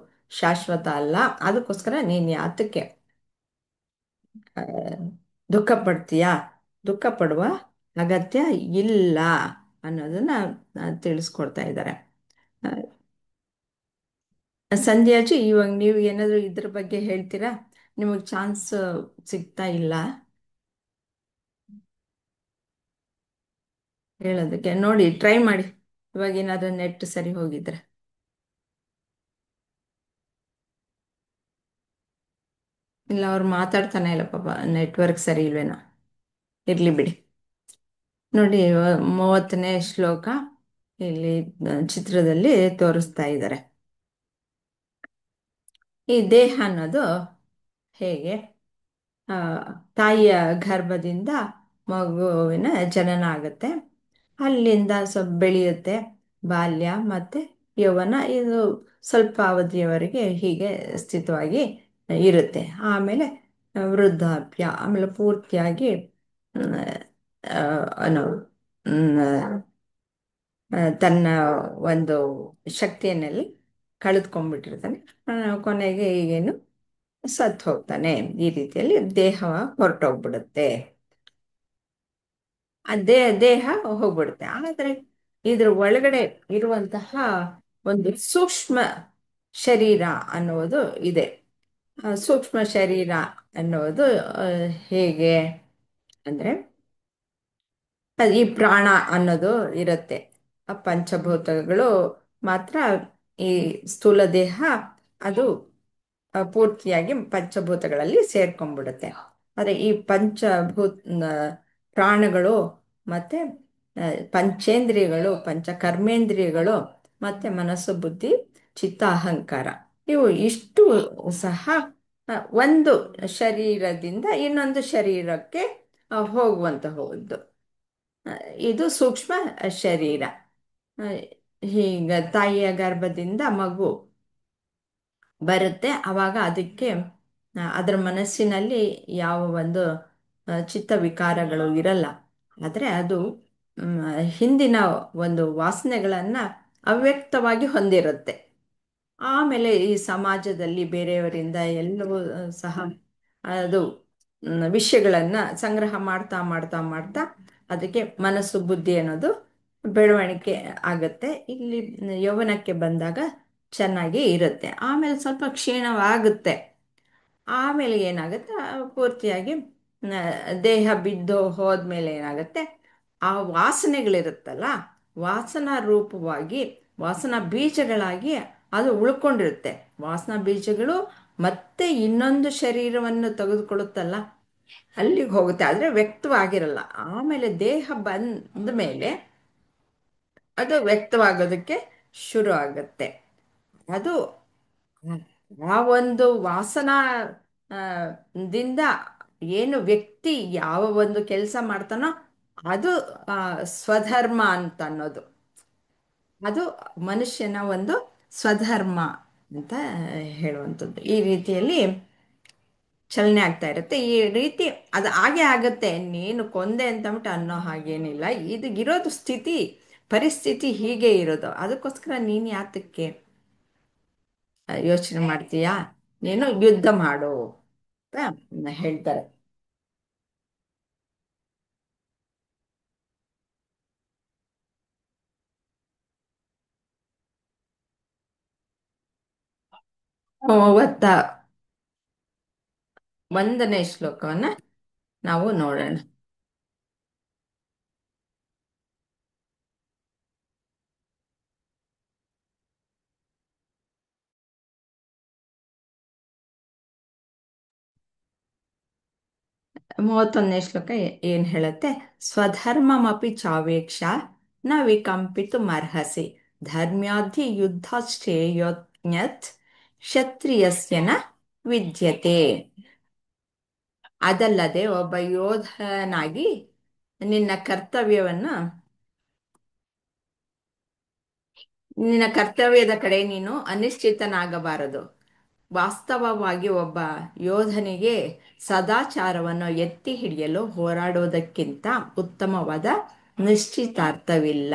ಶಾಶ್ವತ ಅಲ್ಲ. ಅದಕ್ಕೋಸ್ಕರ ನೀನು ಯಾತಕ್ಕೆ ಆ, ದುಃಖ ಪಡ್ತೀಯಾ, ದುಃಖ ಪಡುವ ಅಗತ್ಯ ಇಲ್ಲ ಅನ್ನೋದನ್ನ ತಿಳಿಸ್ಕೊಡ್ತಾ ಇದ್ದಾರೆ. ಸಂಧ್ಯಾಜಿ, ಇವಾಗ ನೀವು ಏನಾದರೂ ಇದ್ರ ಬಗ್ಗೆ ಹೇಳ್ತೀರಾ? ನಿಮಗೆ ಚಾನ್ಸ್ ಸಿಗ್ತಾ ಇಲ್ಲ ಹೇಳೋದಕ್ಕೆ. ನೋಡಿ, ಟ್ರೈ ಮಾಡಿ ಇವಾಗ ಏನಾದರೂ ನೆಟ್ ಸರಿ ಹೋಗಿದ್ರೆ. ಇಲ್ಲ, ಅವ್ರು ಮಾತಾಡ್ತಾನೆ ಇಲ್ಲ ಪಾಪ, ನೆಟ್ವರ್ಕ್ ಸರಿ ಇಲ್ವೇನೋ. ಇರ್ಲಿ ಬಿಡಿ. ನೋಡಿ, 30ನೇ ಶ್ಲೋಕ ಇಲ್ಲಿ ಚಿತ್ರದಲ್ಲಿ ತೋರಿಸ್ತಾ ಇದ್ದಾರೆ. ಈ ದೇಹ ಅನ್ನೋದು ಹೇಗೆ ಆ, ತಾಯಿಯ ಗರ್ಭದಿಂದ ಮಗುವಿನ ಜನನ ಆಗುತ್ತೆ, ಅಲ್ಲಿಂದ ಸ್ವಲ್ಪ ಬೆಳೆಯುತ್ತೆ, ಬಾಲ್ಯ ಮತ್ತು ಯೌವನ, ಇದು ಸ್ವಲ್ಪ ಅವಧಿಯವರೆಗೆ ಹೀಗೆ ಸ್ಥಿತವಾಗಿ ಇರುತ್ತೆ. ಆಮೇಲೆ ವೃದ್ಧಾಪ್ಯ, ಆಮೇಲೆ ಪೂರ್ತಿಯಾಗಿ ಮ್, ಆ, ಏನು ತನ್ನ ಒಂದು ಶಕ್ತಿಯನ್ನೆಲ್ಲ ಕಳೆದುಕೊಂಡ್ಬಿಟ್ಟಿರ್ತಾನೆ. ಕೊನೆಗೆ ಈಗೇನು ಸತ್ತು ಹೋಗ್ತಾನೆ. ಈ ರೀತಿಯಲ್ಲಿ ದೇಹ ಹೊರಟೋಗ್ಬಿಡುತ್ತೆ. ಆ ದೇಹ ಹೋಗ್ಬಿಡುತ್ತೆ. ಆದರೆ ಇದ್ರ ಒಳಗಡೆ ಇರುವಂತಹ ಒಂದು ಸೂಕ್ಷ್ಮ ಶರೀರ ಅನ್ನುವುದು ಇದೆ. ಸೂಕ್ಷ್ಮ ಶರೀರ ಅನ್ನುವುದು ಆ, ಹೇಗೆ ಅಂದ್ರೆ ಈ ಪ್ರಾಣ ಅನ್ನೋದು ಇರುತ್ತೆ. ಆ ಪಂಚಭೂತಗಳು ಮಾತ್ರ, ಈ ಸ್ಥೂಲ ದೇಹ ಅದು ಪೂರ್ತಿಯಾಗಿ ಪಂಚಭೂತಗಳಲ್ಲಿ ಸೇರ್ಕೊಂಡ್ಬಿಡುತ್ತೆ. ಆದರೆ ಈ ಪಂಚಭೂತ ಪ್ರಾಣಗಳು ಮತ್ತೆ ಪಂಚೇಂದ್ರಿಯಗಳು, ಪಂಚಕರ್ಮೇಂದ್ರಿಯಗಳು ಮತ್ತೆ ಮನಸ್ಸು, ಬುದ್ಧಿ, ಚಿತ್ತ, ಅಹಂಕಾರ, ಇವು ಇಷ್ಟು ಸಹ ಒಂದು ಶರೀರದಿಂದ ಇನ್ನೊಂದು ಶರೀರಕ್ಕೆ ಹೋಗುವಂತಹದ್ದು. ಆ, ಇದು ಸೂಕ್ಷ್ಮ ಶರೀರ. ಆ, ಈಗ ತಾಯಿಯ ಗರ್ಭದಿಂದ ಮಗು ಬರುತ್ತೆ, ಆವಾಗ ಅದಕ್ಕೆ ಅದರ ಮನಸ್ಸಿನಲ್ಲಿ ಯಾವ ಒಂದು ಚಿತ್ತ ವಿಕಾರಗಳು ಇರಲ್ಲ. ಆದರೆ ಅದು ಮ್, ಹಿಂದಿನ ಒಂದು ವಾಸನೆಗಳನ್ನು ಅವ್ಯಕ್ತವಾಗಿ ಹೊಂದಿರುತ್ತೆ. ಆಮೇಲೆ ಈ ಸಮಾಜದಲ್ಲಿ ಬೇರೆಯವರಿಂದ ಎಲ್ಲವೂ ಸಹ ಅದು ವಿಷಯಗಳನ್ನು ಸಂಗ್ರಹ ಮಾಡ್ತಾ ಮಾಡ್ತಾ ಮಾಡ್ತಾ ಅದಕ್ಕೆ ಮನಸ್ಸು, ಬುದ್ಧಿ ಅನ್ನೋದು ಬೆಳವಣಿಗೆ ಆಗತ್ತೆ. ಇಲ್ಲಿ ಯೌವನಕ್ಕೆ ಬಂದಾಗ ಚೆನ್ನಾಗಿ ಇರುತ್ತೆ, ಆಮೇಲೆ ಸ್ವಲ್ಪ ಕ್ಷೀಣವಾಗುತ್ತೆ. ಆಮೇಲೆ ಏನಾಗುತ್ತೆ, ಪೂರ್ತಿಯಾಗಿ ಆ, ದೇಹ ಬಿದ್ದು ಹೋದ್ಮೇಲೆ ಏನಾಗುತ್ತೆ, ಆ ವಾಸನೆಗಳಿರುತ್ತಲ್ಲ, ವಾಸನಾ ರೂಪವಾಗಿ ವಾಸನಾ ಬೀಜಗಳಾಗಿ ಅದು ಉಳ್ಕೊಂಡಿರುತ್ತೆ. ವಾಸನಾ ಬೀಜಗಳು ಮತ್ತೆ ಇನ್ನೊಂದು ಶರೀರವನ್ನು ತೆಗೆದುಕೊಳ್ಳುತ್ತಲ್ಲ, ಅಲ್ಲಿಗೆ ಹೋಗುತ್ತೆ, ಆದರೆ ವ್ಯಕ್ತವಾಗಿರಲ್ಲ. ಆಮೇಲೆ ದೇಹ ಬಂದ ಮೇಲೆ ಅದು ವ್ಯಕ್ತವಾಗೋದಕ್ಕೆ ಶುರು ಆಗುತ್ತೆ. ಅದು ಆ ಒಂದು ವಾಸನಾ ಆ, ದಿಂದ ಏನು ವ್ಯಕ್ತಿ ಯಾವ ಒಂದು ಕೆಲಸ ಮಾಡ್ತಾನೋ ಅದು ಆ, ಸ್ವಧರ್ಮ ಅಂತ ಅನ್ನೋದು, ಅದು ಮನುಷ್ಯನ ಒಂದು ಸ್ವಧರ್ಮ ಅಂತ ಹೇಳುವಂಥದ್ದು. ಈ ರೀತಿಯಲ್ಲಿ ಚಲನೆ ಆಗ್ತಾ ಇರುತ್ತೆ. ಈ ರೀತಿ ಅದು ಹಾಗೆ ಆಗುತ್ತೆ. ನೀನು ಕೊಂದೆ ಅಂತಂದ್ಬಿಟ್ಟು ಅನ್ನೋ ಹಾಗೇನಿಲ್ಲ. ಇದು ಇರೋದು ಸ್ಥಿತಿ, ಪರಿಸ್ಥಿತಿ ಹೀಗೆ ಇರೋದು. ಅದಕ್ಕೋಸ್ಕರ ನೀನು ಯಾತಕ್ಕೆ ಯೋಚನೆ ಮಾಡ್ತೀಯಾ, ನೀನು ಯುದ್ಧ ಮಾಡು ಅಂತ ಹೇಳ್ತಾರೆ. ಮೂವತ್ತ ಒಂದನೇ ಶ್ಲೋಕವನ್ನ ನಾವು ನೋಡೋಣ. ಮೂವತ್ತೊಂದನೇ ಶ್ಲೋಕ ಏನ್ ಹೇಳುತ್ತೆ? ಸ್ವಧರ್ಮಮಪಿ ಚಾವೇಕ್ಷ ನ ವಿಕಂಪಿತು ಮರ್ಹಸಿ ಧರ್ಮ್ಯಾಧಿ ಯುದ್ಧ ಶ್ರೇಯೋಜ್ಞತ್ ಕ್ಷತ್ರಿಯಸ್ಯ ನ ವಿದ್ಯತೆ. ಅದಲ್ಲದೆ ಒಬ್ಬ ಯೋಧನಾಗಿ ನಿನ್ನ ಕರ್ತವ್ಯದ ಕಡೆ ನೀನು ಅನಿಶ್ಚಿತನಾಗಬಾರದು. ವಾಸ್ತವವಾಗಿ ಒಬ್ಬ ಯೋಧನಿಗೆ ಸದಾಚಾರವನ್ನು ಎತ್ತಿ ಹಿಡಿಯಲು ಹೋರಾಡುವುದಕ್ಕಿಂತ ಉತ್ತಮವಾದ ನಿಶ್ಚಿತಾರ್ಥವಿಲ್ಲ.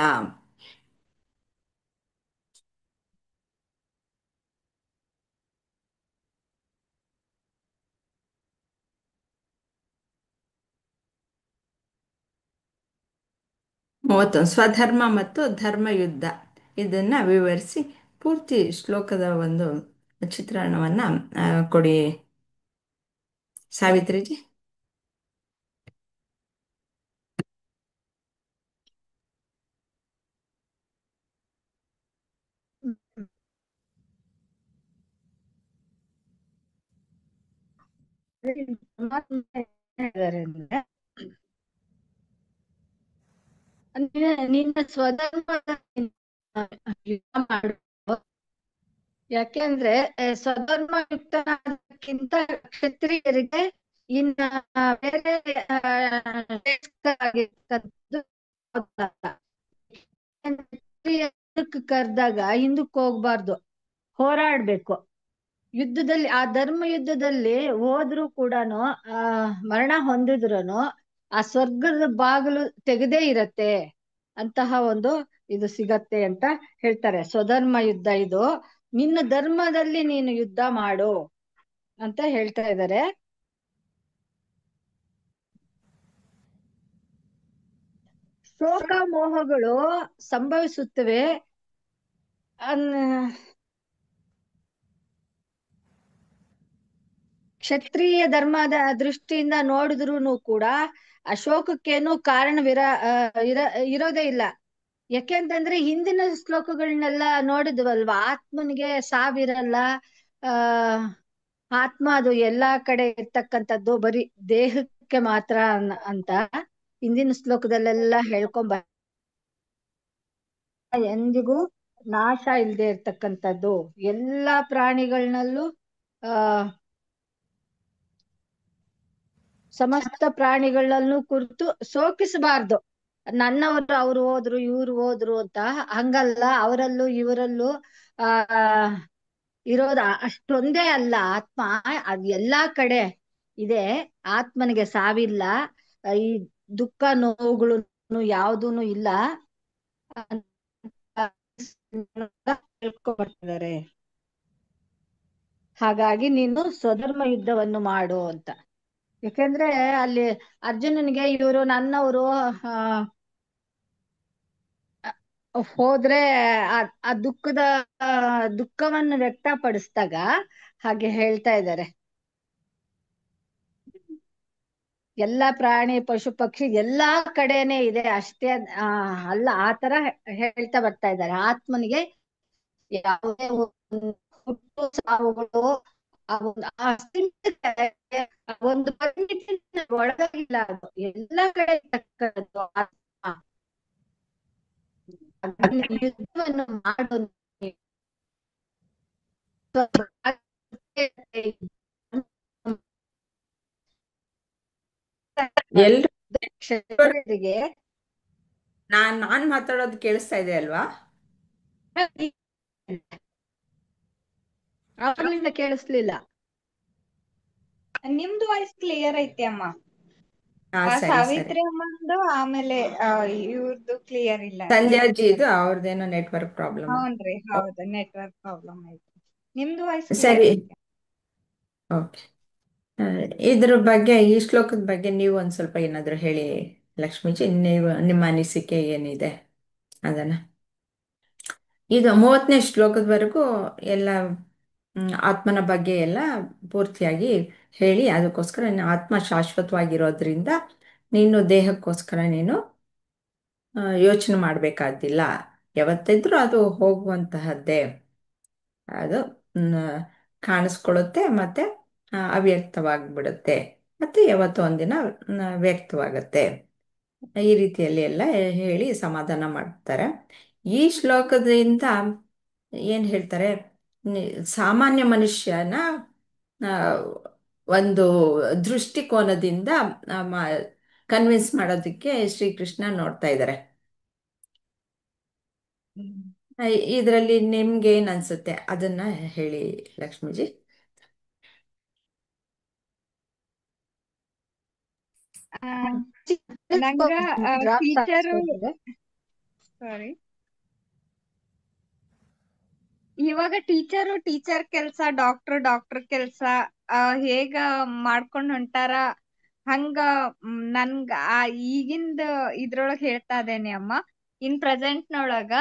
ಮೂವತ್ತೊಂದು, ಸ್ವಧರ್ಮ ಮತ್ತು ಧರ್ಮಯುದ್ಧ, ಇದನ್ನ ವಿವರಿಸಿ ಪೂರ್ತಿ ಶ್ಲೋಕದ ಒಂದು ಚಿತ್ರಣವನ್ನ ಕೊಡಿ ಸಾವಿತ್ರಿಜಿ. ಪರಮಾತ್ಮ ಏನ್ ಹೇಳಿದಾರೆ ಅಂದ್ರೆ, ನಿನ್ನ ಸ್ವಧರ್ಮದ ಯುದ್ಧ ಮಾಡು. ಯಾಕೆಂದ್ರೆ ಸ್ವಧರ್ಮಯುಕ್ತನಾದಕ್ಕಿಂತ ಕ್ಷತ್ರಿಯರಿಗೆ ಇನ್ನ ಬೇರೆ ಶ್ರೇಷ್ಠರಾಗಿರ್ತಕ್ಕಂಥದ್ದು ಗೊತ್ತಲ್ಲ. ಕ್ಷತ್ರಿಯಕ್ಕೆ ಕರೆದಾಗ ಹಿಂದಕ್ಕೆ ಹೋಗ್ಬಾರ್ದು, ಹೋರಾಡ್ಬೇಕು. ಯುದ್ಧದಲ್ಲಿ, ಆ ಧರ್ಮ ಯುದ್ಧದಲ್ಲಿ ಹೋದ್ರೂ ಕೂಡನು, ಮರಣ ಹೊಂದಿದ್ರುನು ಆ ಸ್ವರ್ಗದ ಬಾಗಿಲು ತೆಗೆದೇ ಇರತ್ತೆ. ಅಂತಹ ಒಂದು ಇದು ಸಿಗತ್ತೆ ಅಂತ ಹೇಳ್ತಾರೆ. ಸ್ವಧರ್ಮ ಯುದ್ಧ ಇದು. ನಿನ್ನ ಧರ್ಮದಲ್ಲಿ ನೀನು ಯುದ್ಧ ಮಾಡು ಅಂತ ಹೇಳ್ತಾ ಇದ್ದಾರೆ. ಶೋಕ ಮೋಹಗಳು ಸಂಭವಿಸುತ್ತವೆ. ಅನ್- ಕ್ಷತ್ರಿಯ ಧರ್ಮದ ದೃಷ್ಟಿಯಿಂದ ನೋಡಿದ್ರು ಕೂಡ ಅಶೋಕಕ್ಕೇನು ಕಾರಣವಿರ ಇರೋದೇ ಇಲ್ಲ. ಯಾಕೆಂತಂದ್ರೆ ಹಿಂದಿನ ಶ್ಲೋಕಗಳನ್ನೆಲ್ಲ ನೋಡಿದ್ವಲ್ವಾ, ಆತ್ಮನಿಗೆ ಸಾವಿರಲ್ಲ, ಆ ಆತ್ಮ ಅದು ಎಲ್ಲಾ ಕಡೆ ಇರ್ತಕ್ಕಂಥದ್ದು, ಬರೀ ದೇಹಕ್ಕೆ ಮಾತ್ರ ಅಂತ ಹಿಂದಿನ ಶ್ಲೋಕದಲ್ಲೆಲ್ಲ ಹೇಳ್ಕೊಂಬ, ಎಂದಿಗೂ ನಾಶ ಇಲ್ಲದೆ ಇರ್ತಕ್ಕಂಥದ್ದು. ಎಲ್ಲಾ ಪ್ರಾಣಿಗಳನ್ನಲ್ಲೂ ಆ ಸಮಸ್ತ ಪ್ರಾಣಿಗಳನ್ನೂ ಕುರಿತು ಶೋಕಿಸಬಾರ್ದು. ನನ್ನವರು ಅವ್ರು ಹೋದ್ರು ಇವ್ರು ಹೋದ್ರು ಅಂತ ಹಂಗಲ್ಲ, ಅವರಲ್ಲೂ ಇವರಲ್ಲೂ ಆ ಇರೋದ ಅಷ್ಟೊಂದೇ ಅಲ್ಲ. ಆತ್ಮ ಅದ್ ಎಲ್ಲಾ ಕಡೆ ಇದೆ. ಆತ್ಮನಿಗೆ ಸಾವಿಲ್ಲ, ಈ ದುಃಖ ನೋವುಗಳು ಯಾವ್ದೂನು ಇಲ್ಲ ಅಂತ ಹೇಳ್ಕೊಬರ್ತಿದ್ದಾರೆ. ಹಾಗಾಗಿ ನೀನು ಸ್ವಧರ್ಮ ಯುದ್ಧವನ್ನು ಮಾಡು ಅಂತ. ಯಾಕೆಂದ್ರೆ ಅಲ್ಲಿ ಅರ್ಜುನನಿಗೆ ಇವರು ನನ್ನವರು ಹೋದ್ರೆ ಆ ದುಃಖವನ್ನು ವ್ಯಕ್ತಪಡಿಸಿದಾಗ ಹಾಗೆ ಹೇಳ್ತಾ ಇದ್ದಾರೆ. ಎಲ್ಲಾ ಪ್ರಾಣಿ ಪಶು ಪಕ್ಷಿ ಎಲ್ಲಾ ಕಡೆನೆ ಇದೆ ಅಷ್ಟೇ ಅಲ್ಲ, ಆತರ ಹೇಳ್ತಾ ಬರ್ತಾ ಇದ್ದಾರೆ. ಆತ್ಮನಿಗೆ ಯಾವುದೇ ಒಂದು ಹುಟ್ಟು ಸಾವುಗಳು ಒಂದು ಪರಿಮಿತಿಯಿಂದ ಒಳಗಾಗಿಲ್ಲ, ಅದು ಎಲ್ಲಾ ಕಡೆ ಇರ್ತಕ್ಕಂಥದ್ದು ಆತ್ಮ. ಅದನ್ನ ಯುದ್ಧವನ್ನು ಮಾಡು. ಎಲ್ರು ಕ್ಷತ್ರಿಯರಿಗೆ ನಾನ್ ಮಾತಾಡೋದು ಕೇಳಿಸ್ತಾ ಇದೆ ಅಲ್ವಾ? ಅವಾಗ್ಲಿಂದ ಕೇಳಿಸ್ಲಿಲ್ಲ. ನಿಮ್ದು ವಾಯ್ಸ್ ಕ್ಲಿಯರ್ ಐತಿ ಅಮ್ಮ. ಹಾ, ಸರಿ ಸರಿ. ಸಾವಿತ್ರಿ ಅಮ್ಮಂದು ಆಮೇಲೆ ಇವ್ರದ್ದು ಕ್ಲಿಯರ್ ಇಲ್ಲ. ಸಂಧ್ಯಾಜಿದು ಅವ್ರದ್ದೇನೋ ನೆಟ್ವರ್ಕ್ ಪ್ರಾಬ್ಲಮ್. ಹೌನ್ರಿ, ಹೌದು, ನೆಟ್ವರ್ಕ್ ಪ್ರಾಬ್ಲಮ್ ಐತಿ. ನಿಮ್ದು ವಾಯ್ಸ್ ಕ್ಲಿಯರ್ ಸರಿ, ಐತಿ. ಓಕೆ. ಇದ್ರ ಬಗ್ಗೆ, ಈ ಶ್ಲೋಕದ ಬಗ್ಗೆ ನೀವು ಒಂದ್ ಸ್ವಲ್ಪ ಏನಾದ್ರು ಹೇಳಿ ಲಕ್ಷ್ಮೀಜಿ. ನೀವು ನಿಮ್ಮ ಅನಿಸಿಕೆ ಏನಿದೆ ಅದನ್ನ. ಇದು 30ನೇ ಶ್ಲೋಕದವರೆಗೂ ಎಲ್ಲ ಆತ್ಮನ ಬಗ್ಗೆ ಎಲ್ಲ ಪೂರ್ತಿಯಾಗಿ ಹೇಳಿ, ಅದಕ್ಕೋಸ್ಕರ ಆತ್ಮ ಶಾಶ್ವತವಾಗಿರೋದ್ರಿಂದ ನೀನು ದೇಹಕ್ಕೋಸ್ಕರ ನೀನು ಯೋಚನೆ ಮಾಡಬೇಕಾದಿಲ್ಲ. ಯಾವತ್ತಿದ್ರೂ ಅದು ಹೋಗುವಂತಹದ್ದೇ. ಅದು ಕಾಣಿಸ್ಕೊಳ್ಳುತ್ತೆ, ಮತ್ತೆ ಅವ್ಯಕ್ತವಾಗಿಬಿಡುತ್ತೆ, ಮತ್ತೆ ಯಾವತ್ತೋ ಒಂದಿನ ವ್ಯಕ್ತವಾಗತ್ತೆ. ಈ ರೀತಿಯಲ್ಲಿ ಎಲ್ಲ ಹೇಳಿ ಸಮಾಧಾನ ಮಾಡ್ತಾರೆ. ಈ ಶ್ಲೋಕದಿಂದ ಏನು ಹೇಳ್ತಾರೆ, ಸಾಮಾನ್ಯ ಮನುಷ್ಯನ ಆ, ಒಂದು ದೃಷ್ಟಿಕೋನದಿಂದ ಕನ್ವಿನ್ಸ್ ಮಾಡೋದಕ್ಕೆ ಶ್ರೀಕೃಷ್ಣ ನೋಡ್ತಾ ಇದ್ದಾರೆ. ಇದರಲ್ಲಿ ನಿಮ್ಗೆ ಏನ್ ಅನ್ಸುತ್ತೆ ಅದನ್ನ ಹೇಳಿ ಲಕ್ಷ್ಮೀಜಿ. ನಂಗ ಡ್ರಾಪ್ಸ್ ಟೀಚರು ಆಗ್ತಿದೆ. ಸಾರಿ, ಇವಾಗ ಟೀಚರ್ ಕೆಲ್ಸ, ಡಾಕ್ಟರ್ ಕೆಲ್ಸ ಹೇಗ ಮಾಡ್ಕೊಂಡ್ ಹೊಂಟಾರ ಹಂಗ ನನ್ಗ ಈಗಿಂದ ಇದ್ರೊಳಗ್ ಹೇಳ್ತಾ ಇದೇನಿ ಅಮ್ಮ. ಇನ್ ಪ್ರೆಸೆಂಟ್ ನೊಳಗ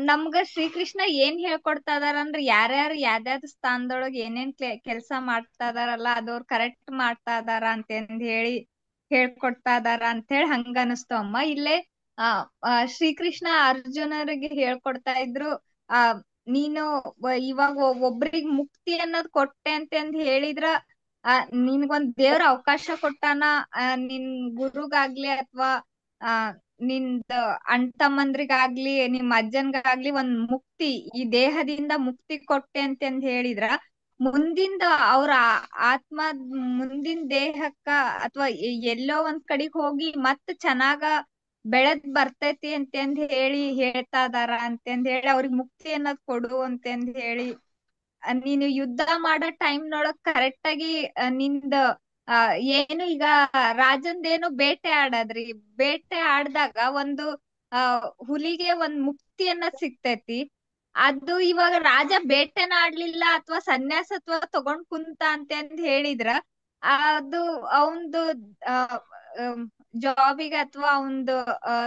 ನಮ್ಗ ಶ್ರೀಕೃಷ್ಣ ಏನ್ ಹೇಳ್ಕೊಡ್ತಾ ಇದಾರ ಅಂದ್ರ, ಯಾರ್ಯಾರು ಯಾವ್ಯಾವ್ದು ಸ್ಥಾನದೊಳಗ ಏನೇನ್ ಕೆಲ್ಸ ಮಾಡ್ತಾ ಇದಾರಲ್ಲ ಅದವ್ರು ಕರೆಕ್ಟ್ ಮಾಡ್ತಾ ಇದಾರ ಅಂತಂದ್ ಹೇಳಿ ಹೇಳ್ಕೊಡ್ತಾ ಇದಾರ ಅಂತ ಹೇಳಿ ಹಂಗ ಅನಿಸ್ತು ಅಮ್ಮ. ಇಲ್ಲೇ ಶ್ರೀಕೃಷ್ಣ ಅರ್ಜುನರಿಗೆ ಹೇಳ್ಕೊಡ್ತಾ ಇದ್ರು, ಆ ನೀನು ಇವಾಗ ಒಬ್ರಿಗ್ ಮುಕ್ತಿ ಅನ್ನೋದ್ ಕೊಟ್ಟೆ ಅಂತಂದ್ ಹೇಳಿದ್ರ ನಿನ್ಗೊಂದ್ ದೇವ್ರ ಅವಕಾಶ ಕೊಟ್ಟಾನ, ನಿನ್ ಗುರುಗಾಗ್ಲಿ ಅಥವಾ ಆ ನಿಂದ ಅಣ್ಣ ತಮ್ಮಂದ್ರಿಗಾಗ್ಲಿ ನಿಮ್ ಅಜ್ಜನ್ಗಾಗ್ಲಿ ಒಂದ್ ಮುಕ್ತಿ, ಈ ದೇಹದಿಂದ ಮುಕ್ತಿ ಕೊಟ್ಟೆ ಅಂತಂದ್ ಹೇಳಿದ್ರ ಮುಂದಿಂದ ಅವ್ರ ಆತ್ಮ ಮುಂದಿನ ದೇಹಕ್ಕ ಅಥವಾ ಎಲ್ಲೋ ಒಂದ್ ಕಡೆಗ್ ಹೋಗಿ ಮತ್ ಚೆನ್ನಾಗ ಬೆಳೆದ್ ಬರ್ತೈತಿ ಅಂತಂದ್ ಹೇಳಿ ಹೇಳ್ತಾ ಇದಾರ ಅಂತಂದ್ ಹೇಳಿ ಅವ್ರಿಗೆ ಮುಕ್ತಿ ಅನ್ನೋದ್ ಕೊಡು ಅಂತಂದ್ ಹೇಳಿ. ನೀನು ಯುದ್ಧ ಮಾಡೋ ಟೈಮ್ನೊಳಗ್ ಕರೆಕ್ಟ್ ಆಗಿ ನಿಂದ ಏನು ಈಗ ರಾಜಂದೇನು ಬೇಟೆ ಆಡದ್ರಿ, ಬೇಟೆ ಆಡ್ದಾಗ ಒಂದು ಹುಲಿಗೆ ಒಂದ್ ಮುಕ್ತಿ ಅನ್ನೋದ್ ಸಿಗ್ತೈತಿ. ಅದು ಇವಾಗ ರಾಜ ಬೇಟೆನ ಆಡ್ಲಿಲ್ಲ ಅಥವಾ ಸನ್ಯಾಸತ್ವ ತಗೊಂಡ್ ಕುಂತ ಅಂತಂದ್ ಹೇಳಿದ್ರ ಅದು ಅವಂದು ಜಾಬಿಗೆ ಅಥವಾ ಒಂದು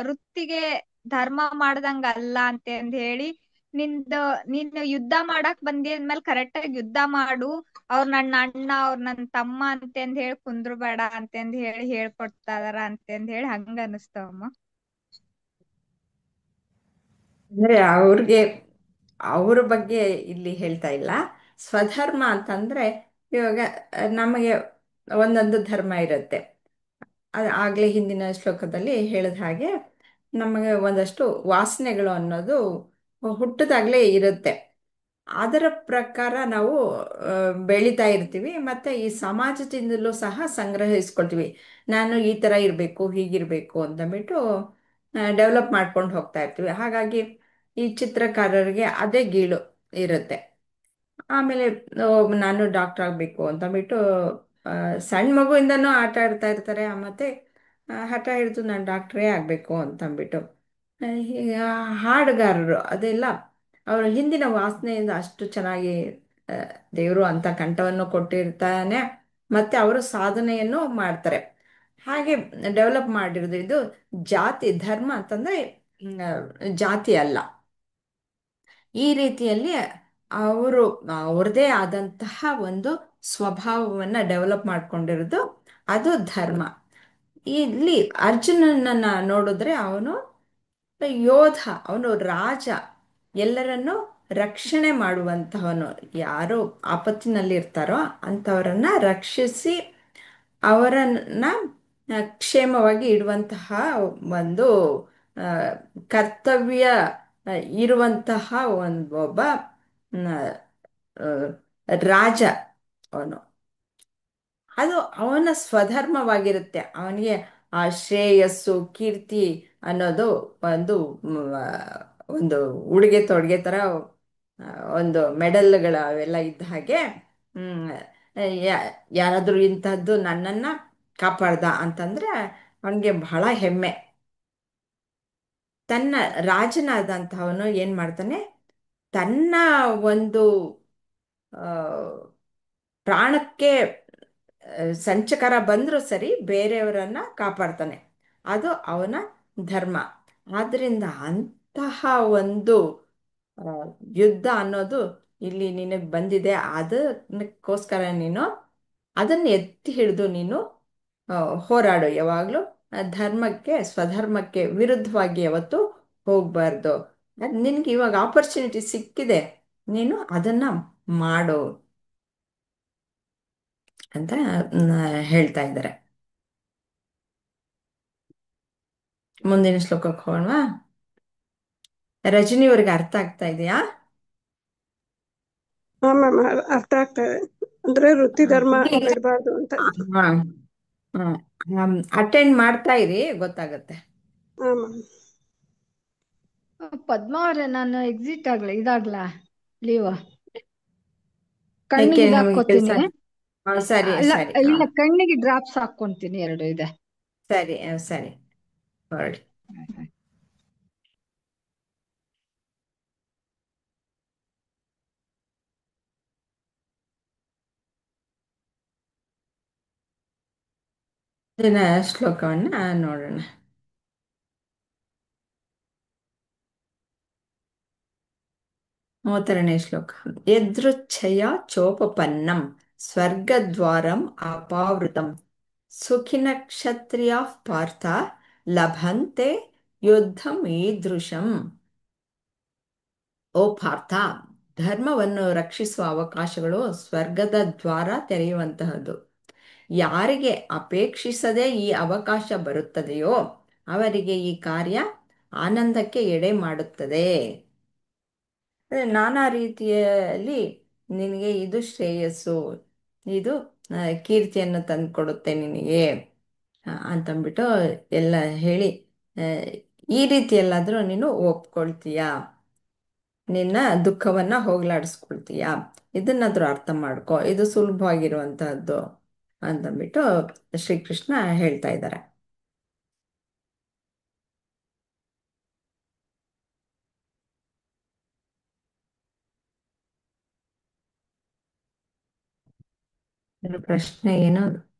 ವೃತ್ತಿಗೆ ಧರ್ಮ ಮಾಡ್ದಂಗ ಅಲ್ಲ ಅಂತ ಹೇಳಿ ನಿಂದು ನೀನು ಯುದ್ಧ ಮಾಡಕ್ ಬಂದಿ ಅಂದ್ಮೇಲೆ ಕರೆಕ್ಟ್ ಆಗಿ ಯುದ್ಧ ಮಾಡು, ಅವ್ರ ನನ್ನ ಅಣ್ಣ ಅವ್ರ ನನ್ನ ತಮ್ಮ ಅಂತಂದ್ ಹೇಳಿ ಕುಂದ್ರು ಬೇಡ ಅಂತಂದ್ ಹೇಳಿ ಹೇಳ್ಕೊಡ್ತಾ ಇದಾರ ಅಂತಂದ್ ಹೇಳಿ ಹಂಗ ಅನಿಸ್ತವಮ್ಮ. ಅಂದ್ರೆ ಅವ್ರಿಗೆ ಅವ್ರ ಬಗ್ಗೆ ಇಲ್ಲಿ ಹೇಳ್ತಾ ಇಲ್ಲ. ಸ್ವಧರ್ಮ ಅಂತಂದ್ರೆ ಇವಾಗ ನಮಗೆ ಒಂದೊಂದು ಧರ್ಮ ಇರುತ್ತೆ. ಅದು ಆಗಲೇ ಹಿಂದಿನ ಶ್ಲೋಕದಲ್ಲಿ ಹೇಳಿದ ಹಾಗೆ ನಮಗೆ ಒಂದಷ್ಟು ವಾಸನೆಗಳು ಅನ್ನೋದು ಹುಟ್ಟದಾಗಲೇ ಇರುತ್ತೆ. ಅದರ ಪ್ರಕಾರ ನಾವು ಬೆಳೀತಾ ಇರ್ತೀವಿ, ಮತ್ತು ಈ ಸಮಾಜದಿಂದಲೂ ಸಹ ಸಂಗ್ರಹಿಸ್ಕೊಳ್ತೀವಿ. ನಾನು ಈ ಥರ ಇರಬೇಕು, ಹೀಗಿರಬೇಕು ಅಂತಂದ್ಬಿಟ್ಟು ಡೆವಲಪ್ ಮಾಡ್ಕೊಂಡು ಹೋಗ್ತಾ ಇರ್ತೀವಿ. ಹಾಗಾಗಿ ಈ ಚಿತ್ರಕಾರರಿಗೆ ಅದೇ ಗೀಳು ಇರುತ್ತೆ. ಆಮೇಲೆ ನಾನು ಡಾಕ್ಟರ್ ಆಗಬೇಕು ಅಂತಂದ್ಬಿಟ್ಟು ಆ, ಸಣ್ಣ ಮಗುವಿಂದನೂ ಆಟ ಆಡ್ತಾ ಇರ್ತಾರೆ. ಮತ್ತು ಹಠ ಹಿಡಿದು ನಾನು ಡಾಕ್ಟ್ರೇ ಆಗಬೇಕು ಅಂತಂದ್ಬಿಟ್ಟು ಈಗ ಹಾಡುಗಾರರು ಅದೆಲ್ಲ ಅವರ ಹಿಂದಿನ ವಾಸನೆಯಿಂದ ಅಷ್ಟು ಚೆನ್ನಾಗಿ ದೇವರು ಅಂಥ ಕಂಠವನ್ನು ಕೊಟ್ಟಿರ್ತಾನೆ, ಮತ್ತು ಅವರು ಸಾಧನೆಯನ್ನು ಮಾಡ್ತಾರೆ. ಹಾಗೆ ಡೆವಲಪ್ ಮಾಡಿರೋದು ಇದು ಜಾತಿ ಧರ್ಮ ಅಂತಂದರೆ ಜಾತಿ ಅಲ್ಲ. ಈ ರೀತಿಯಲ್ಲಿ ಅವರು ಅವ್ರದ್ದೇ ಆದಂತಹ ಒಂದು ಸ್ವಭಾವವನ್ನು ಡೆವಲಪ್ ಮಾಡ್ಕೊಂಡಿರೋದು ಅದು ಧರ್ಮ. ಇಲ್ಲಿ ಅರ್ಜುನನನ್ನ ನೋಡಿದ್ರೆ ಅವನು ಯೋಧ, ಅವನು ರಾಜ, ಎಲ್ಲರನ್ನೂ ರಕ್ಷಣೆ ಮಾಡುವಂತಹವನು. ಯಾರು ಆಪತ್ತಿನಲ್ಲಿರ್ತಾರೋ ಅಂಥವರನ್ನ ರಕ್ಷಿಸಿ ಅವರನ್ನ ಕ್ಷೇಮವಾಗಿ ಇಡುವಂತಹ ಒಂದು ಆ, ಕರ್ತವ್ಯ ಇರುವಂತಹ ಒಬ್ಬ ಮ್, ಆ, ರಾಜ ಅವನು. ಅದು ಅವನ ಸ್ವಧರ್ಮವಾಗಿರುತ್ತೆ. ಅವನಿಗೆ ಆ ಶ್ರೇಯಸ್ಸು ಕೀರ್ತಿ ಅನ್ನೋದು ಒಂದು ಒಂದು ಉಡುಗೆ ತೊಡುಗೆ ಥರ ಆ, ಒಂದು ಮೆಡಲ್ಗಳ ಅವೆಲ್ಲ ಇದ್ದ ಹಾಗೆ. ಹ್ಮ್, ಯಾರಾದರೂ ಇಂಥದ್ದು ನನ್ನನ್ನು ಕಾಪಾಡ್ದ ಅಂತಂದರೆ ಅವನಿಗೆ ಬಹಳ ಹೆಮ್ಮೆ. ತನ್ನ ರಾಜನಾದಂತಹವನು ಏನು ಮಾಡ್ತಾನೆ, ತನ್ನ ಒಂದು ಆ, ಪ್ರಾಣಕ್ಕೆ ಸಂಚಕರ ಬಂದರೂ ಸರಿ ಬೇರೆಯವರನ್ನ ಕಾಪಾಡ್ತಾನೆ. ಅದು ಅವನ ಧರ್ಮ. ಆದ್ದರಿಂದ ಅಂತಹ ಒಂದು ಆ, ಯುದ್ಧ ಅನ್ನೋದು ಇಲ್ಲಿ ನಿನಗೆ ಬಂದಿದೆ. ಅದಕ್ಕೋಸ್ಕರ ನೀನು ಅದನ್ನು ಎತ್ತಿ ಹಿಡಿದು ನೀನು ಆ, ಹೋರಾಡು. ಯಾವಾಗಲೂ ಧರ್ಮಕ್ಕೆ ಸ್ವಧರ್ಮಕ್ಕೆ ವಿರುದ್ಧವಾಗಿ ಯಾವತ್ತು ಹೋಗಬಾರ್ದು. ನಿನಗೆ ಇವಾಗ ಆಪರ್ಚುನಿಟಿ ಸಿಕ್ಕಿದೆ, ನೀನು ಅದನ್ನು ಮಾಡು ಅಂತ ಹೇಳ್ತಾ ಇದ್ದಾರೆ. ಮುಂದಿನ ಶ್ಲೋಕಕ್ಕೆ ಹೋಗೋಣವಾ? ರಜನಿಯವ್ರಿಗೆ ಅರ್ಥ ಆಗ್ತಾ ಇದೆಯಾ? ಹಾ ಮ್ಯಾಮ್, ಅರ್ಥ ಆಗ್ತದೆ. ಅಂದ್ರೆ ವೃತ್ತಿ ಧರ್ಮ ಬಿಡಬಾರ್ದು ಅಂತ. ಅಟೆಂಡ್ ಮಾಡ್ತಾ ಇರಿ, ಗೊತ್ತಾಗತ್ತೆ. ಹಾ ಮ್ಯಾಮ್. ಪದ್ಮ ಅವ್ರೆ, ನಾನು ಎಕ್ಸಿಟ್ ಇದಾಗ್ಲಾ ಲೀವ್ ಯಾಕೆ ಕಣ್ಣಿಗೆ ನಿಮಗೆ ಕೆಲಸ? ಇದಾಕೋತೀನಿ. ಸರಿ ಇಲ್ಲ ಸರಿ ಇಲ್ಲ, ಕಣ್ಣಿಗೆ ಡ್ರಾಪ್ಸ್ ಹಾಕೊಂತೀನಿ, 2 ಇದೆ. ಸರಿ ಸರಿ, ಹೊರಡಿ. ಮುಂದಿನ ಶ್ಲೋಕವನ್ನ ನೋಡೋಣ. 32ನೇ ಶ್ಲೋಕ. ಯದೃಚ್ಛಯ ಚೋಪಪನ್ನಂ ಸ್ವರ್ಗದ್ವಾರಂ ಅಪಾವೃತಂ ಸುಖಿನ ಕ್ಷತ್ರಿಯ ಪಾರ್ಥ ಲಭಂತೆ ಯುದ್ಧಂ ಈದೃಶಂ. ಓ ಪಾರ್ಥ, ಧರ್ಮವನ್ನು ರಕ್ಷಿಸುವ ಅವಕಾಶಗಳು ಸ್ವರ್ಗದ ದ್ವಾರ ತೆರೆಯುವಂತಹದ್ದು. ಯಾರಿಗೆ ಅಪೇಕ್ಷಿಸದೆ ಈ ಅವಕಾಶ ಬರುತ್ತದೆಯೋ ಅವರಿಗೆ ಈ ಕಾರ್ಯ ಆನಂದಕ್ಕೆ ಎಡೆ ಮಾಡುತ್ತದೆ. ನಾನಾ ರೀತಿಯಲ್ಲಿ ನಿನಗೆ ಇದು ಶ್ರೇಯಸ್ಸು, ಇದು ಕೀರ್ತಿಯನ್ನು ತಂದುಕೊಡುತ್ತೆ ನಿನಗೆ ಅಂತಂದ್ಬಿಟ್ಟು ಎಲ್ಲ ಹೇಳಿ, ಆ, ಈ ರೀತಿಯಲ್ಲಾದರೂ ನೀನು ಒಪ್ಕೊಳ್ತೀಯಾ, ನಿನ್ನ ದುಃಖವನ್ನು ಹೋಗಲಾಡಿಸ್ಕೊಳ್ತೀಯಾ, ಇದನ್ನಾದರೂ ಅರ್ಥ ಮಾಡ್ಕೊ, ಇದು ಸುಲಭವಾಗಿರುವಂತಹದ್ದು ಅಂತಂದ್ಬಿಟ್ಟು ಶ್ರೀಕೃಷ್ಣ ಹೇಳ್ತಾ ಇದ್ದಾರೆ. ಪ್ರಶ್ನೆ ಏನು?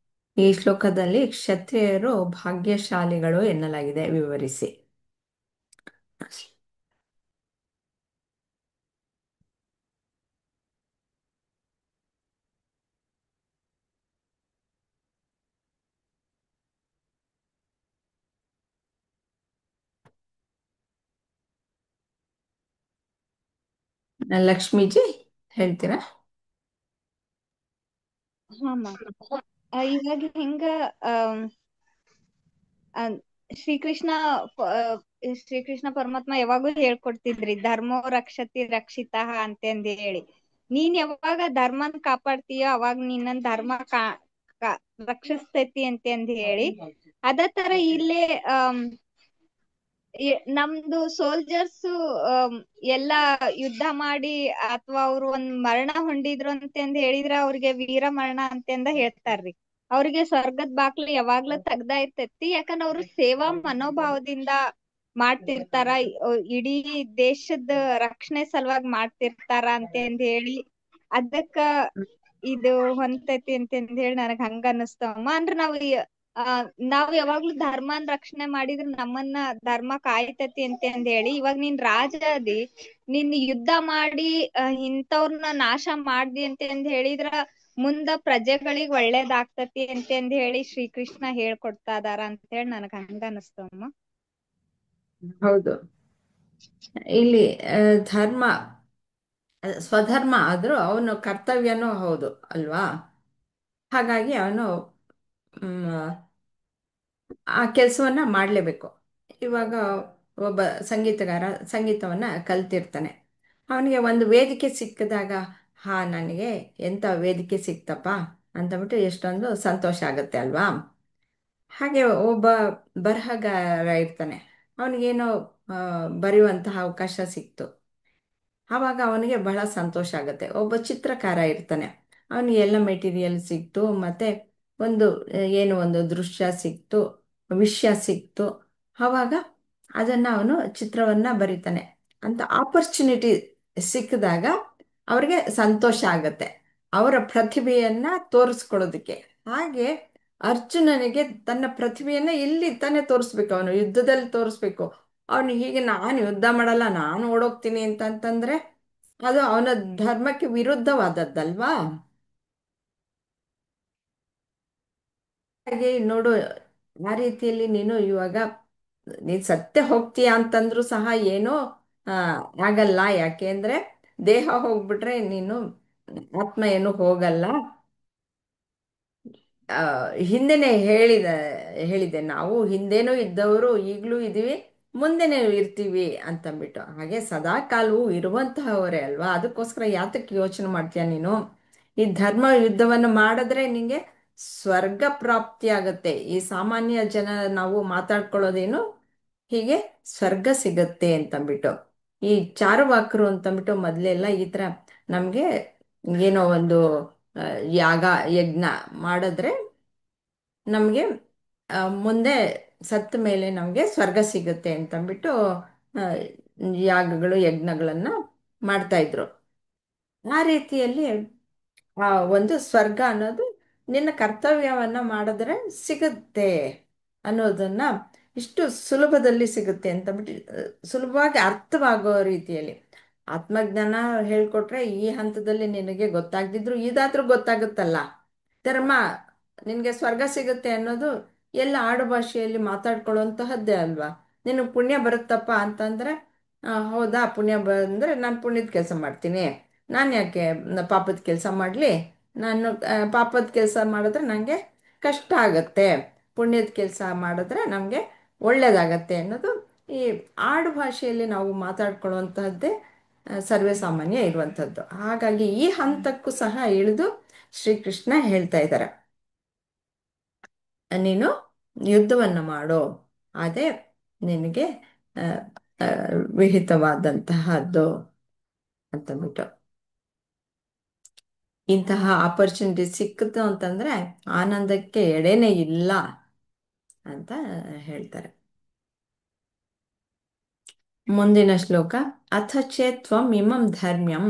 ಈ ಶ್ಲೋಕದಲ್ಲಿ ಕ್ಷತ್ರಿಯರು ಭಾಗ್ಯಶಾಲಿಗಳು ಎನ್ನಲಾಗಿದೆ, ವಿವರಿಸಿ. ಲಕ್ಷ್ಮೀಜಿ ಹೇಳ್ತೀರಾ? ಹಾ ಇವಾಗ ಹೆಂಗ ಆಮ್, ಆ, ಶ್ರೀಕೃಷ್ಣ ಶ್ರೀಕೃಷ್ಣ ಪರಮಾತ್ಮ ಯಾವಾಗೂ ಹೇಳ್ಕೊಡ್ತಿದ್ರಿ, ಧರ್ಮೋ ರಕ್ಷತಿ ರಕ್ಷಿತಃ ಅಂತಂದ್ ಹೇಳಿ. ನೀನ್ ಯಾವಾಗ ಧರ್ಮನ್ ಕಾಪಾಡ್ತೀಯೋ ಅವಾಗ ನಿನ್ನನ್ ಧರ್ಮ ರಕ್ಷಿಸ್ತೈತಿ ಅಂತಂದ್ ಹೇಳಿ. ಅದೇ ತರ ಇಲ್ಲೇ ನಮ್ದು ಸೋಲ್ಜರ್ಸ್ ಎಲ್ಲಾ ಯುದ್ಧ ಮಾಡಿ ಅಥವಾ ಅವ್ರು ಒಂದ್ ಮರಣ ಹೊಂದಿದ್ರು ಅಂತಂದ್ ಹೇಳಿದ್ರ ಅವ್ರಿಗೆ ವೀರ ಮರಣ ಅಂತಂದ ಹೇಳ್ತಾರ್ರಿ. ಅವ್ರಿಗೆ ಸ್ವರ್ಗದ ಬಾಕ್ಲು ಯಾವಾಗ್ಲೂ ತೆಗ್ದ ಇರ್ತೈತಿ, ಯಾಕಂದ್ರ ಅವ್ರು ಸೇವಾ ಮನೋಭಾವದಿಂದ ಮಾಡ್ತಿರ್ತಾರ, ಇಡೀ ದೇಶದ ರಕ್ಷಣೆ ಸಲುವಾಗಿ ಮಾಡ್ತಿರ್ತಾರ ಅಂತಂದ್ ಹೇಳಿ. ಅದಕ್ಕ ಇದು ಹೊಂತೈತಿ ಅಂತಂದ್ ಹೇಳಿ ನನಗ್ ಹಂಗ ಅನಸ್ತವಮ್ಮ. ಅಂದ್ರ ನಾವ್ ಯಾವಾಗ್ಲೂ ಧರ್ಮನ್ ರಕ್ಷಣೆ ಮಾಡಿದ್ರ ನಮ್ಮನ್ನ ಧರ್ಮ ಕಾಯ್ತತಿ ಅಂತಂದ್ ಹೇಳಿ. ಇವಾಗ ನೀನ್ ರಾಜ ಅದಿ, ನೀನ್ ಯುದ್ಧ ಮಾಡಿ ಇಂಥವ್ರನ್ನ ನಾಶ ಮಾಡ್ದಿ ಅಂತಂದ್ ಹೇಳಿದ್ರ ಮುಂದ ಪ್ರಜೆಗಳಿಗ್ ಒಳ್ಳೇದಾಗ್ತತಿ ಅಂತಂದ್ ಹೇಳಿ ಶ್ರೀಕೃಷ್ಣ ಹೇಳ್ಕೊಡ್ತಾ ಇದಾರ ಅಂತ ಹೇಳಿ ನನಗ್ ಹಂಗ ಅನಸ್ತವಮ್ಮ. ಹೌದು, ಇಲ್ಲಿ ಧರ್ಮ ಸ್ವಧರ್ಮ ಆದ್ರೂ ಅವನು ಕರ್ತವ್ಯನೂ ಹೌದು ಅಲ್ವಾ? ಹಾಗಾಗಿ ಅವನು ಆ ಕೆಲಸವನ್ನ ಮಾಡಲೇಬೇಕು. ಇವಾಗ ಒಬ್ಬ ಸಂಗೀತಗಾರ ಸಂಗೀತವನ್ನ ಕಲ್ತಿರ್ತಾನೆ. ಅವನಿಗೆ ಒಂದು ವೇದಿಕೆ ಸಿಕ್ಕಿದಾಗ, ಹಾ ನನಗೆ ಎಂಥ ವೇದಿಕೆ ಸಿಕ್ತಪ್ಪ ಅಂತಬಿಟ್ಟು ಎಷ್ಟೊಂದು ಸಂತೋಷ ಆಗುತ್ತೆ ಅಲ್ವಾ? ಹಾಗೆ ಒಬ್ಬ ಬರಹಗಾರ ಇರ್ತಾನೆ, ಅವನಿಗೇನೋ ಬರೆಯುವಂತಹ ಅವಕಾಶ ಸಿಕ್ತು, ಆವಾಗ ಅವನಿಗೆ ಬಹಳ ಸಂತೋಷ ಆಗುತ್ತೆ. ಒಬ್ಬ ಚಿತ್ರಕಾರ ಇರ್ತಾನೆ, ಅವನಿಗೆ ಎಲ್ಲ ಮೆಟೀರಿಯಲ್ ಸಿಕ್ತು, ಮತ್ತೆ ಒಂದು ಏನು ಒಂದು ದೃಶ್ಯ ಸಿಕ್ತು, ವಿಷಯ ಸಿಕ್ತು, ಆವಾಗ ಅದನ್ನು ಅವನು ಚಿತ್ರವನ್ನು ಬರೀತಾನೆ. ಅಂತ ಆಪರ್ಚುನಿಟಿ ಸಿಕ್ಕಿದಾಗ ಅವ್ರಿಗೆ ಸಂತೋಷ ಆಗತ್ತೆ, ಅವರ ಪ್ರತಿಭೆಯನ್ನು ತೋರಿಸ್ಕೊಳ್ಳೋದಕ್ಕೆ. ಹಾಗೆ ಅರ್ಜುನನಿಗೆ ತನ್ನ ಪ್ರತಿಭೆಯನ್ನು ಇಲ್ಲಿ ತಾನೇ ತೋರಿಸ್ಬೇಕು, ಅವನು ಯುದ್ಧದಲ್ಲಿ ತೋರಿಸ್ಬೇಕು. ಅವನು ಹೀಗೆ ನಾನು ಯುದ್ಧ ಮಾಡಲ್ಲ, ನಾನು ಓಡೋಗ್ತೀನಿ ಅಂತಂತಂದ್ರೆ ಅದು ಅವನ ಧರ್ಮಕ್ಕೆ ವಿರುದ್ಧವಾದದ್ದಲ್ವಾ? ಹಾಗೆ ನೋಡು, ಆ ರೀತಿಯಲ್ಲಿ ನೀನು ಇವಾಗ ನೀನು ಸತ್ತೇ ಹೋಗ್ತೀಯ ಅಂತಂದ್ರೂ ಸಹ ಏನೂ ಆ, ಆಗಲ್ಲ. ಯಾಕೆಂದ್ರೆ ದೇಹ ಹೋಗ್ಬಿಟ್ರೆ ನೀನು ಆತ್ಮ ಏನು ಹೋಗಲ್ಲ. ಆ, ಹಿಂದೆನೆ ಹೇಳಿದೆ, ನಾವು ಹಿಂದೆನೂ ಇದ್ದವರು, ಈಗಲೂ ಇದ್ದೀವಿ, ಮುಂದೆನೇ ಇರ್ತೀವಿ ಅಂತಂದ್ಬಿಟ್ಟು. ಹಾಗೆ ಸದಾ ಕಾಲವು ಇರುವಂತಹವರೇ ಅಲ್ವಾ? ಅದಕ್ಕೋಸ್ಕರ ಯಾತಕ್ಕೆ ಯೋಚನೆ ಮಾಡ್ತೀಯ ನೀನು? ಈ ಧರ್ಮ ಯುದ್ಧವನ್ನು ಮಾಡಿದ್ರೆ ನಿಂಗೆ ಸ್ವರ್ಗ ಪ್ರಾಪ್ತಿ ಆಗತ್ತೆ. ಈ ಸಾಮಾನ್ಯ ಜನ ನಾವು ಮಾತಾಡ್ಕೊಳ್ಳೋದೇನು ಹೀಗೆ ಸ್ವರ್ಗ ಸಿಗತ್ತೆ ಅಂತಂದ್ಬಿಟ್ಟು. ಈ ಚಾರುವಾಕರು ಅಂತಂದ್ಬಿಟ್ಟು ಮೊದಲೆಲ್ಲ ಈ ಥರ ನಮಗೆ ಏನೋ ಒಂದು ಆ, ಯಾಗ ಯಜ್ಞ ಮಾಡಿದ್ರೆ ನಮಗೆ ಮುಂದೆ ಸತ್ತ ಮೇಲೆ ನಮಗೆ ಸ್ವರ್ಗ ಸಿಗುತ್ತೆ ಅಂತಂದ್ಬಿಟ್ಟು ಆ, ಯಾಗಗಳು ಯಜ್ಞಗಳನ್ನು ಮಾಡ್ತಾ ಇದ್ರು. ಆ ರೀತಿಯಲ್ಲಿ ಆ ಒಂದು ಸ್ವರ್ಗ ಅನ್ನೋದು ನಿನ್ನ ಕರ್ತವ್ಯವನ್ನ ಮಾಡಿದ್ರೆ ಸಿಗುತ್ತೆ ಅನ್ನೋದನ್ನ ಇಷ್ಟು ಸುಲಭದಲ್ಲಿ ಸಿಗುತ್ತೆ ಅಂತಂದ್ಬಿಟ್ಟು ಸುಲಭವಾಗಿ ಅರ್ಥವಾಗೋ ರೀತಿಯಲ್ಲಿ ಆತ್ಮಜ್ಞಾನ ಹೇಳ್ಕೊಟ್ರೆ ಈ ಹಂತದಲ್ಲಿ ನಿನಗೆ ಗೊತ್ತಾಗ್ದಿದ್ರು ಇದಾದ್ರೂ ಗೊತ್ತಾಗುತ್ತಲ್ಲ. ಧರ್ಮ ನಿನಗೆ ಸ್ವರ್ಗ ಸಿಗುತ್ತೆ ಅನ್ನೋದು ಎಲ್ಲ ಆಡು ಭಾಷೆಯಲ್ಲಿ ಮಾತಾಡ್ಕೊಳ್ಳುವಂತಹದ್ದೇ ಅಲ್ವಾ? ನಿನಗೆ ಪುಣ್ಯ ಬರುತ್ತಪ್ಪ ಅಂತಂದ್ರೆ ಹೌದಾ, ಪುಣ್ಯ ಬಂದರೆ ನಾನು ಪುಣ್ಯದ ಕೆಲಸ ಮಾಡ್ತೀನಿ, ನಾನು ಯಾಕೆ ಪಾಪದ ಕೆಲಸ ಮಾಡಲಿ? ನಾನು ಪಾಪದ ಕೆಲಸ ಮಾಡಿದ್ರೆ ನನಗೆ ಕಷ್ಟ ಆಗತ್ತೆ, ಪುಣ್ಯದ ಕೆಲಸ ಮಾಡಿದ್ರೆ ನಮಗೆ ಒಳ್ಳೆಯದಾಗತ್ತೆ ಅನ್ನೋದು ಈ ಆಡು ಭಾಷೆಯಲ್ಲಿ ನಾವು ಮಾತಾಡ್ಕೊಳ್ಳುವಂತಹದ್ದೇ ಸರ್ವೇ ಸಾಮಾನ್ಯ ಇರುವಂಥದ್ದು. ಹಾಗಾಗಿ ಈ ಹಂತಕ್ಕೂ ಸಹ ಇಳಿದು ಶ್ರೀಕೃಷ್ಣ ಹೇಳ್ತಾ ಇದ್ದಾರೆ, ನೀನು ಯುದ್ಧವನ್ನು ಮಾಡೋ, ಅದೇ ನಿನಗೆ ಆ, ಆ, ವಿಹಿತವಾದಂತಹದ್ದು ಅಂತಂದ್ಬಿಟ್ಟು. ಇಂತಹ ಆಪರ್ಚುನಿಟಿ ಸಿಕ್ಕಿತು ಅಂತಂದ್ರೆ ಆನಂದಕ್ಕೆ ಎಡೆನೇ ಇಲ್ಲ ಅಂತ ಹೇಳ್ತಾರೆ. ಮುಂದಿನ ಶ್ಲೋಕ, ಅಥ ಚೇತ್ ತ್ವಂ ಇಮಂ ಧರ್ಮ್ಯಂ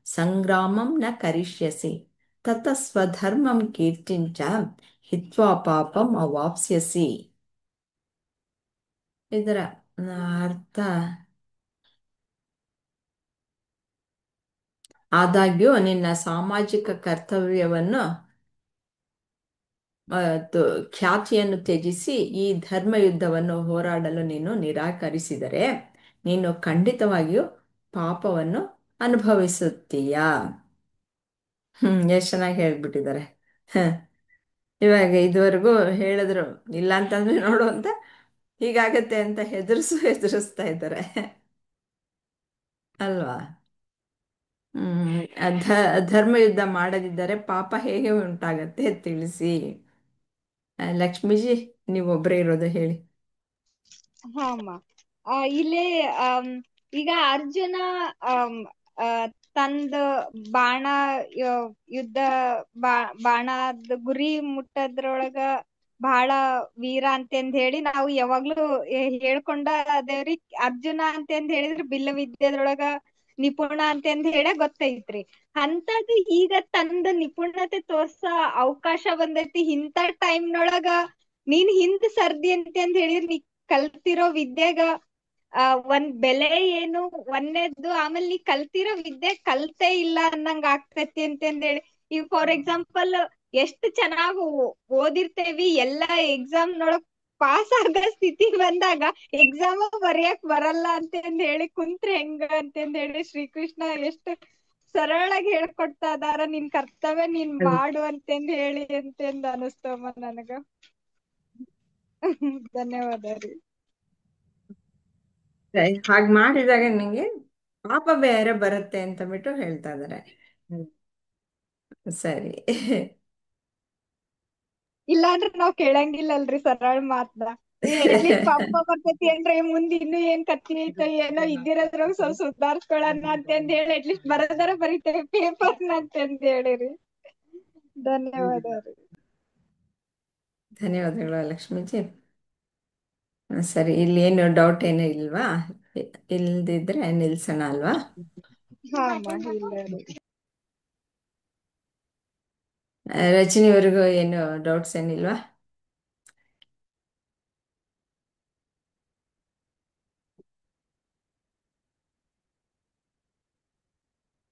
ಸಂಗ್ರಾಮಂ ನ ಕರಿಷ್ಯಸಿ ತತ ಸ್ವಧರ್ಮಂ ಕೀರ್ತಿಂಚ ಹಿತ್ವಾ ಪಾಪಂ ಅವಾಪ್ಸ್ಯಸಿ. ಇದರ ಅರ್ಥ, ಆದಾಗ್ಯೂ ನಿನ್ನ ಸಾಮಾಜಿಕ ಕರ್ತವ್ಯವನ್ನು ಮತ್ತು ಖ್ಯಾತಿಯನ್ನು ತ್ಯಜಿಸಿ ಈ ಧರ್ಮಯುದ್ಧವನ್ನು ಹೋರಾಡಲು ನೀನು ನಿರಾಕರಿಸಿದರೆ ನೀನು ಖಂಡಿತವಾಗಿಯೂ ಪಾಪವನ್ನು ಅನುಭವಿಸುತ್ತೀಯಾ. ಎಷ್ಟು ಚೆನ್ನಾಗಿ ಹೇಳ್ಬಿಟ್ಟಿದ್ದಾರೆ. ಇವಾಗ ಇದುವರೆಗೂ ಹೇಳಿದ್ರು, ಇಲ್ಲ ಅಂತಂದ್ರೆ ನೋಡು ಅಂತ, ಹೀಗಾಗತ್ತೆ ಅಂತ ಹೆದರಿಸ್ತಾ ಇದ್ದಾರೆ ಅಲ್ವಾ. ಧರ್ಮಯುದ್ಧ ಮಾಡದಿದ್ದರೆ ಪಾಪ ಹೇಗೆ ಉಂಟಾಗತ್ತೆ ತಿಳಿಸಿ. ಲಕ್ಷ್ಮೀಜಿ, ನೀವೊಬ್ಬರೇ ಇರೋದು, ಹೇಳಿ. ಹಾ ಅಮ್ಮ. ಇಲ್ಲಿ ಈಗ ಅರ್ಜುನ ಆಮ್, ಆ, ತಂದ ಬಾಣ ಯುದ್ಧ ಬಾಣದ ಗುರಿ ಮುಟ್ಟದ್ರೊಳಗ ಬಹಳ ವೀರ ಅಂತಂದ್ ಹೇಳಿ ನಾವು ಯಾವಾಗ್ಲೂ ಹೇಳ್ಕೊಂಡ ಅದೇವ್ರಿ. ಅರ್ಜುನ ಅಂತಂದ್ ಹೇಳಿದ್ರೆ ಬಿಲ್ಲ ವಿದ್ಯೆದೊಳಗ ನಿಪುಣ ಅಂತಂದ್ ಹೇಳೇ ಗೊತ್ತೈತ್ರಿ. ಅಂತದ್ ಈಗ ತಂದ ನಿಪುಣತೆ ತೋರ್ಸ ಅವಕಾಶ ಬಂದೈತಿ. ಇಂಥ ಟೈಮ್ನೊಳಗ ನೀನ್ ಹಿಂದ್ ಸರ್ದಿ ಅಂತಂದ್ ಹೇಳಿದ್ರೆ ನೀ ಕಲ್ತಿರೋ ವಿದ್ಯೆಗ ಒಂದ್ ಬೆಲೆ ಏನು ಒಂದೇದ್ದು. ಆಮೇಲೆ ನೀ ಕಲ್ತಿರೋ ವಿದ್ಯೆ ಕಲ್ತೇ ಇಲ್ಲ ಅನ್ನಂಗ ಆಗ್ತೈತಿ ಅಂತಂದೇಳಿ. ಈಗ ಫಾರ್ ಎಕ್ಸಾಂಪಲ್ ಎಷ್ಟ್ ಚೆನ್ನಾಗ್ ಓದಿರ್ತೇವಿ, ಎಲ್ಲಾ ಎಕ್ಸಾಮ್ ನೊಳಗ್ ಪಾಸ್ ಆಗೋ ಸ್ಥಿತಿ ಬಂದಾಗ ಎಕ್ಸಾಮ್ ಬರೆಯಕ್ ಬರಲ್ಲ ಅಂತಂದ್ ಹೇಳಿ ಕುಂತ್ರೆ ಹೆಂಗ ಅಂತಂದ್ ಹೇಳಿ ಶ್ರೀಕೃಷ್ಣ ಎಷ್ಟು ಸರಳಾಗಿ ಹೇಳ್ಕೊಡ್ತಾ ಇದಾರ. ನಿನ್ ಕರ್ತವ್ಯ ನೀನ್ ಮಾಡು ಅಂತಂದ್ ಹೇಳಿ ಅಂತಂದ್ ಅನಸ್ತಮ್ಮ ನನಗ. ಧನ್ಯವಾದ ರೀ. ಹಾಗೆ ಮಾಡಿದಾಗ ನಿಂಗೆ ಪಾಪ ಬೇರೆ ಬರುತ್ತೆ ಅಂತ ಬಿಟ್ಟು ಹೇಳ್ತಾ ಇದ್ದಾರೆ. ಸರಿ. ಇಲ್ಲಾಂದ್ರೆ ನಾವ್ ಕೇಳಂಗಿಲ್ಲಲ್ರಿ ಸರಳ ಮಾತ್ನ. ಅಟ್ಲೀಸ್ಟ್ ಪಾಪ ಬರ್ತೈತಿ ಅಂದ್ರೆ ಮುಂದ್ ಇನ್ನು ಏನ್ ಕತ್ತಿ ಐತೋ ಏನೋ ಇದ್ದಿರೋದ್ರಾಗ ಸ್ವಲ್ಪ ಸುಧಾರ್ಸ್ಕೊಳಣ ಅಂತಂದ್ ಹೇಳಿ ಅಟ್ಲೀಸ್ಟ್ ಬರದಾರ ಬರೀತೇವೆ ಪೇಪರ್ನ ಅಂತಂದ್ ಹೇಳಿರಿ. ಧನ್ಯವಾದ ರೀ. ಧನ್ಯವಾದಗಳು ಲಕ್ಷ್ಮೀಜಿ. ಸರಿ, ಇಲ್ಲಿ ಏನು ಡೌಟ್ ಏನು ಇಲ್ವಾ? ಇಲ್ದಿದ್ರೆ ನಿಲ್ಸೋಣ ಅಲ್ವಾ? ಹಾ ಅಮ್ಮ, ಇಲ್ಲ ರೀ. ರಜನಿವರೆಗೂ ಏನು ಡೌಟ್ಸ್ ಏನಿಲ್ವಾ?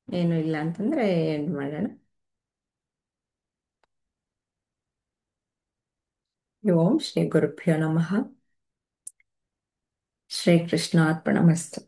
ಏನು ಇಲ್ಲ ಅಂತಂದ್ರೆ ಎಂಡ್ ಮಾಡೋಣ. ಓಂ ಶ್ರೀ ಗುರುಭ್ಯೋ ನಮಃ. ಶ್ರೀ ಕೃಷ್ಣಾರ್ಪಣಮಸ್ತು.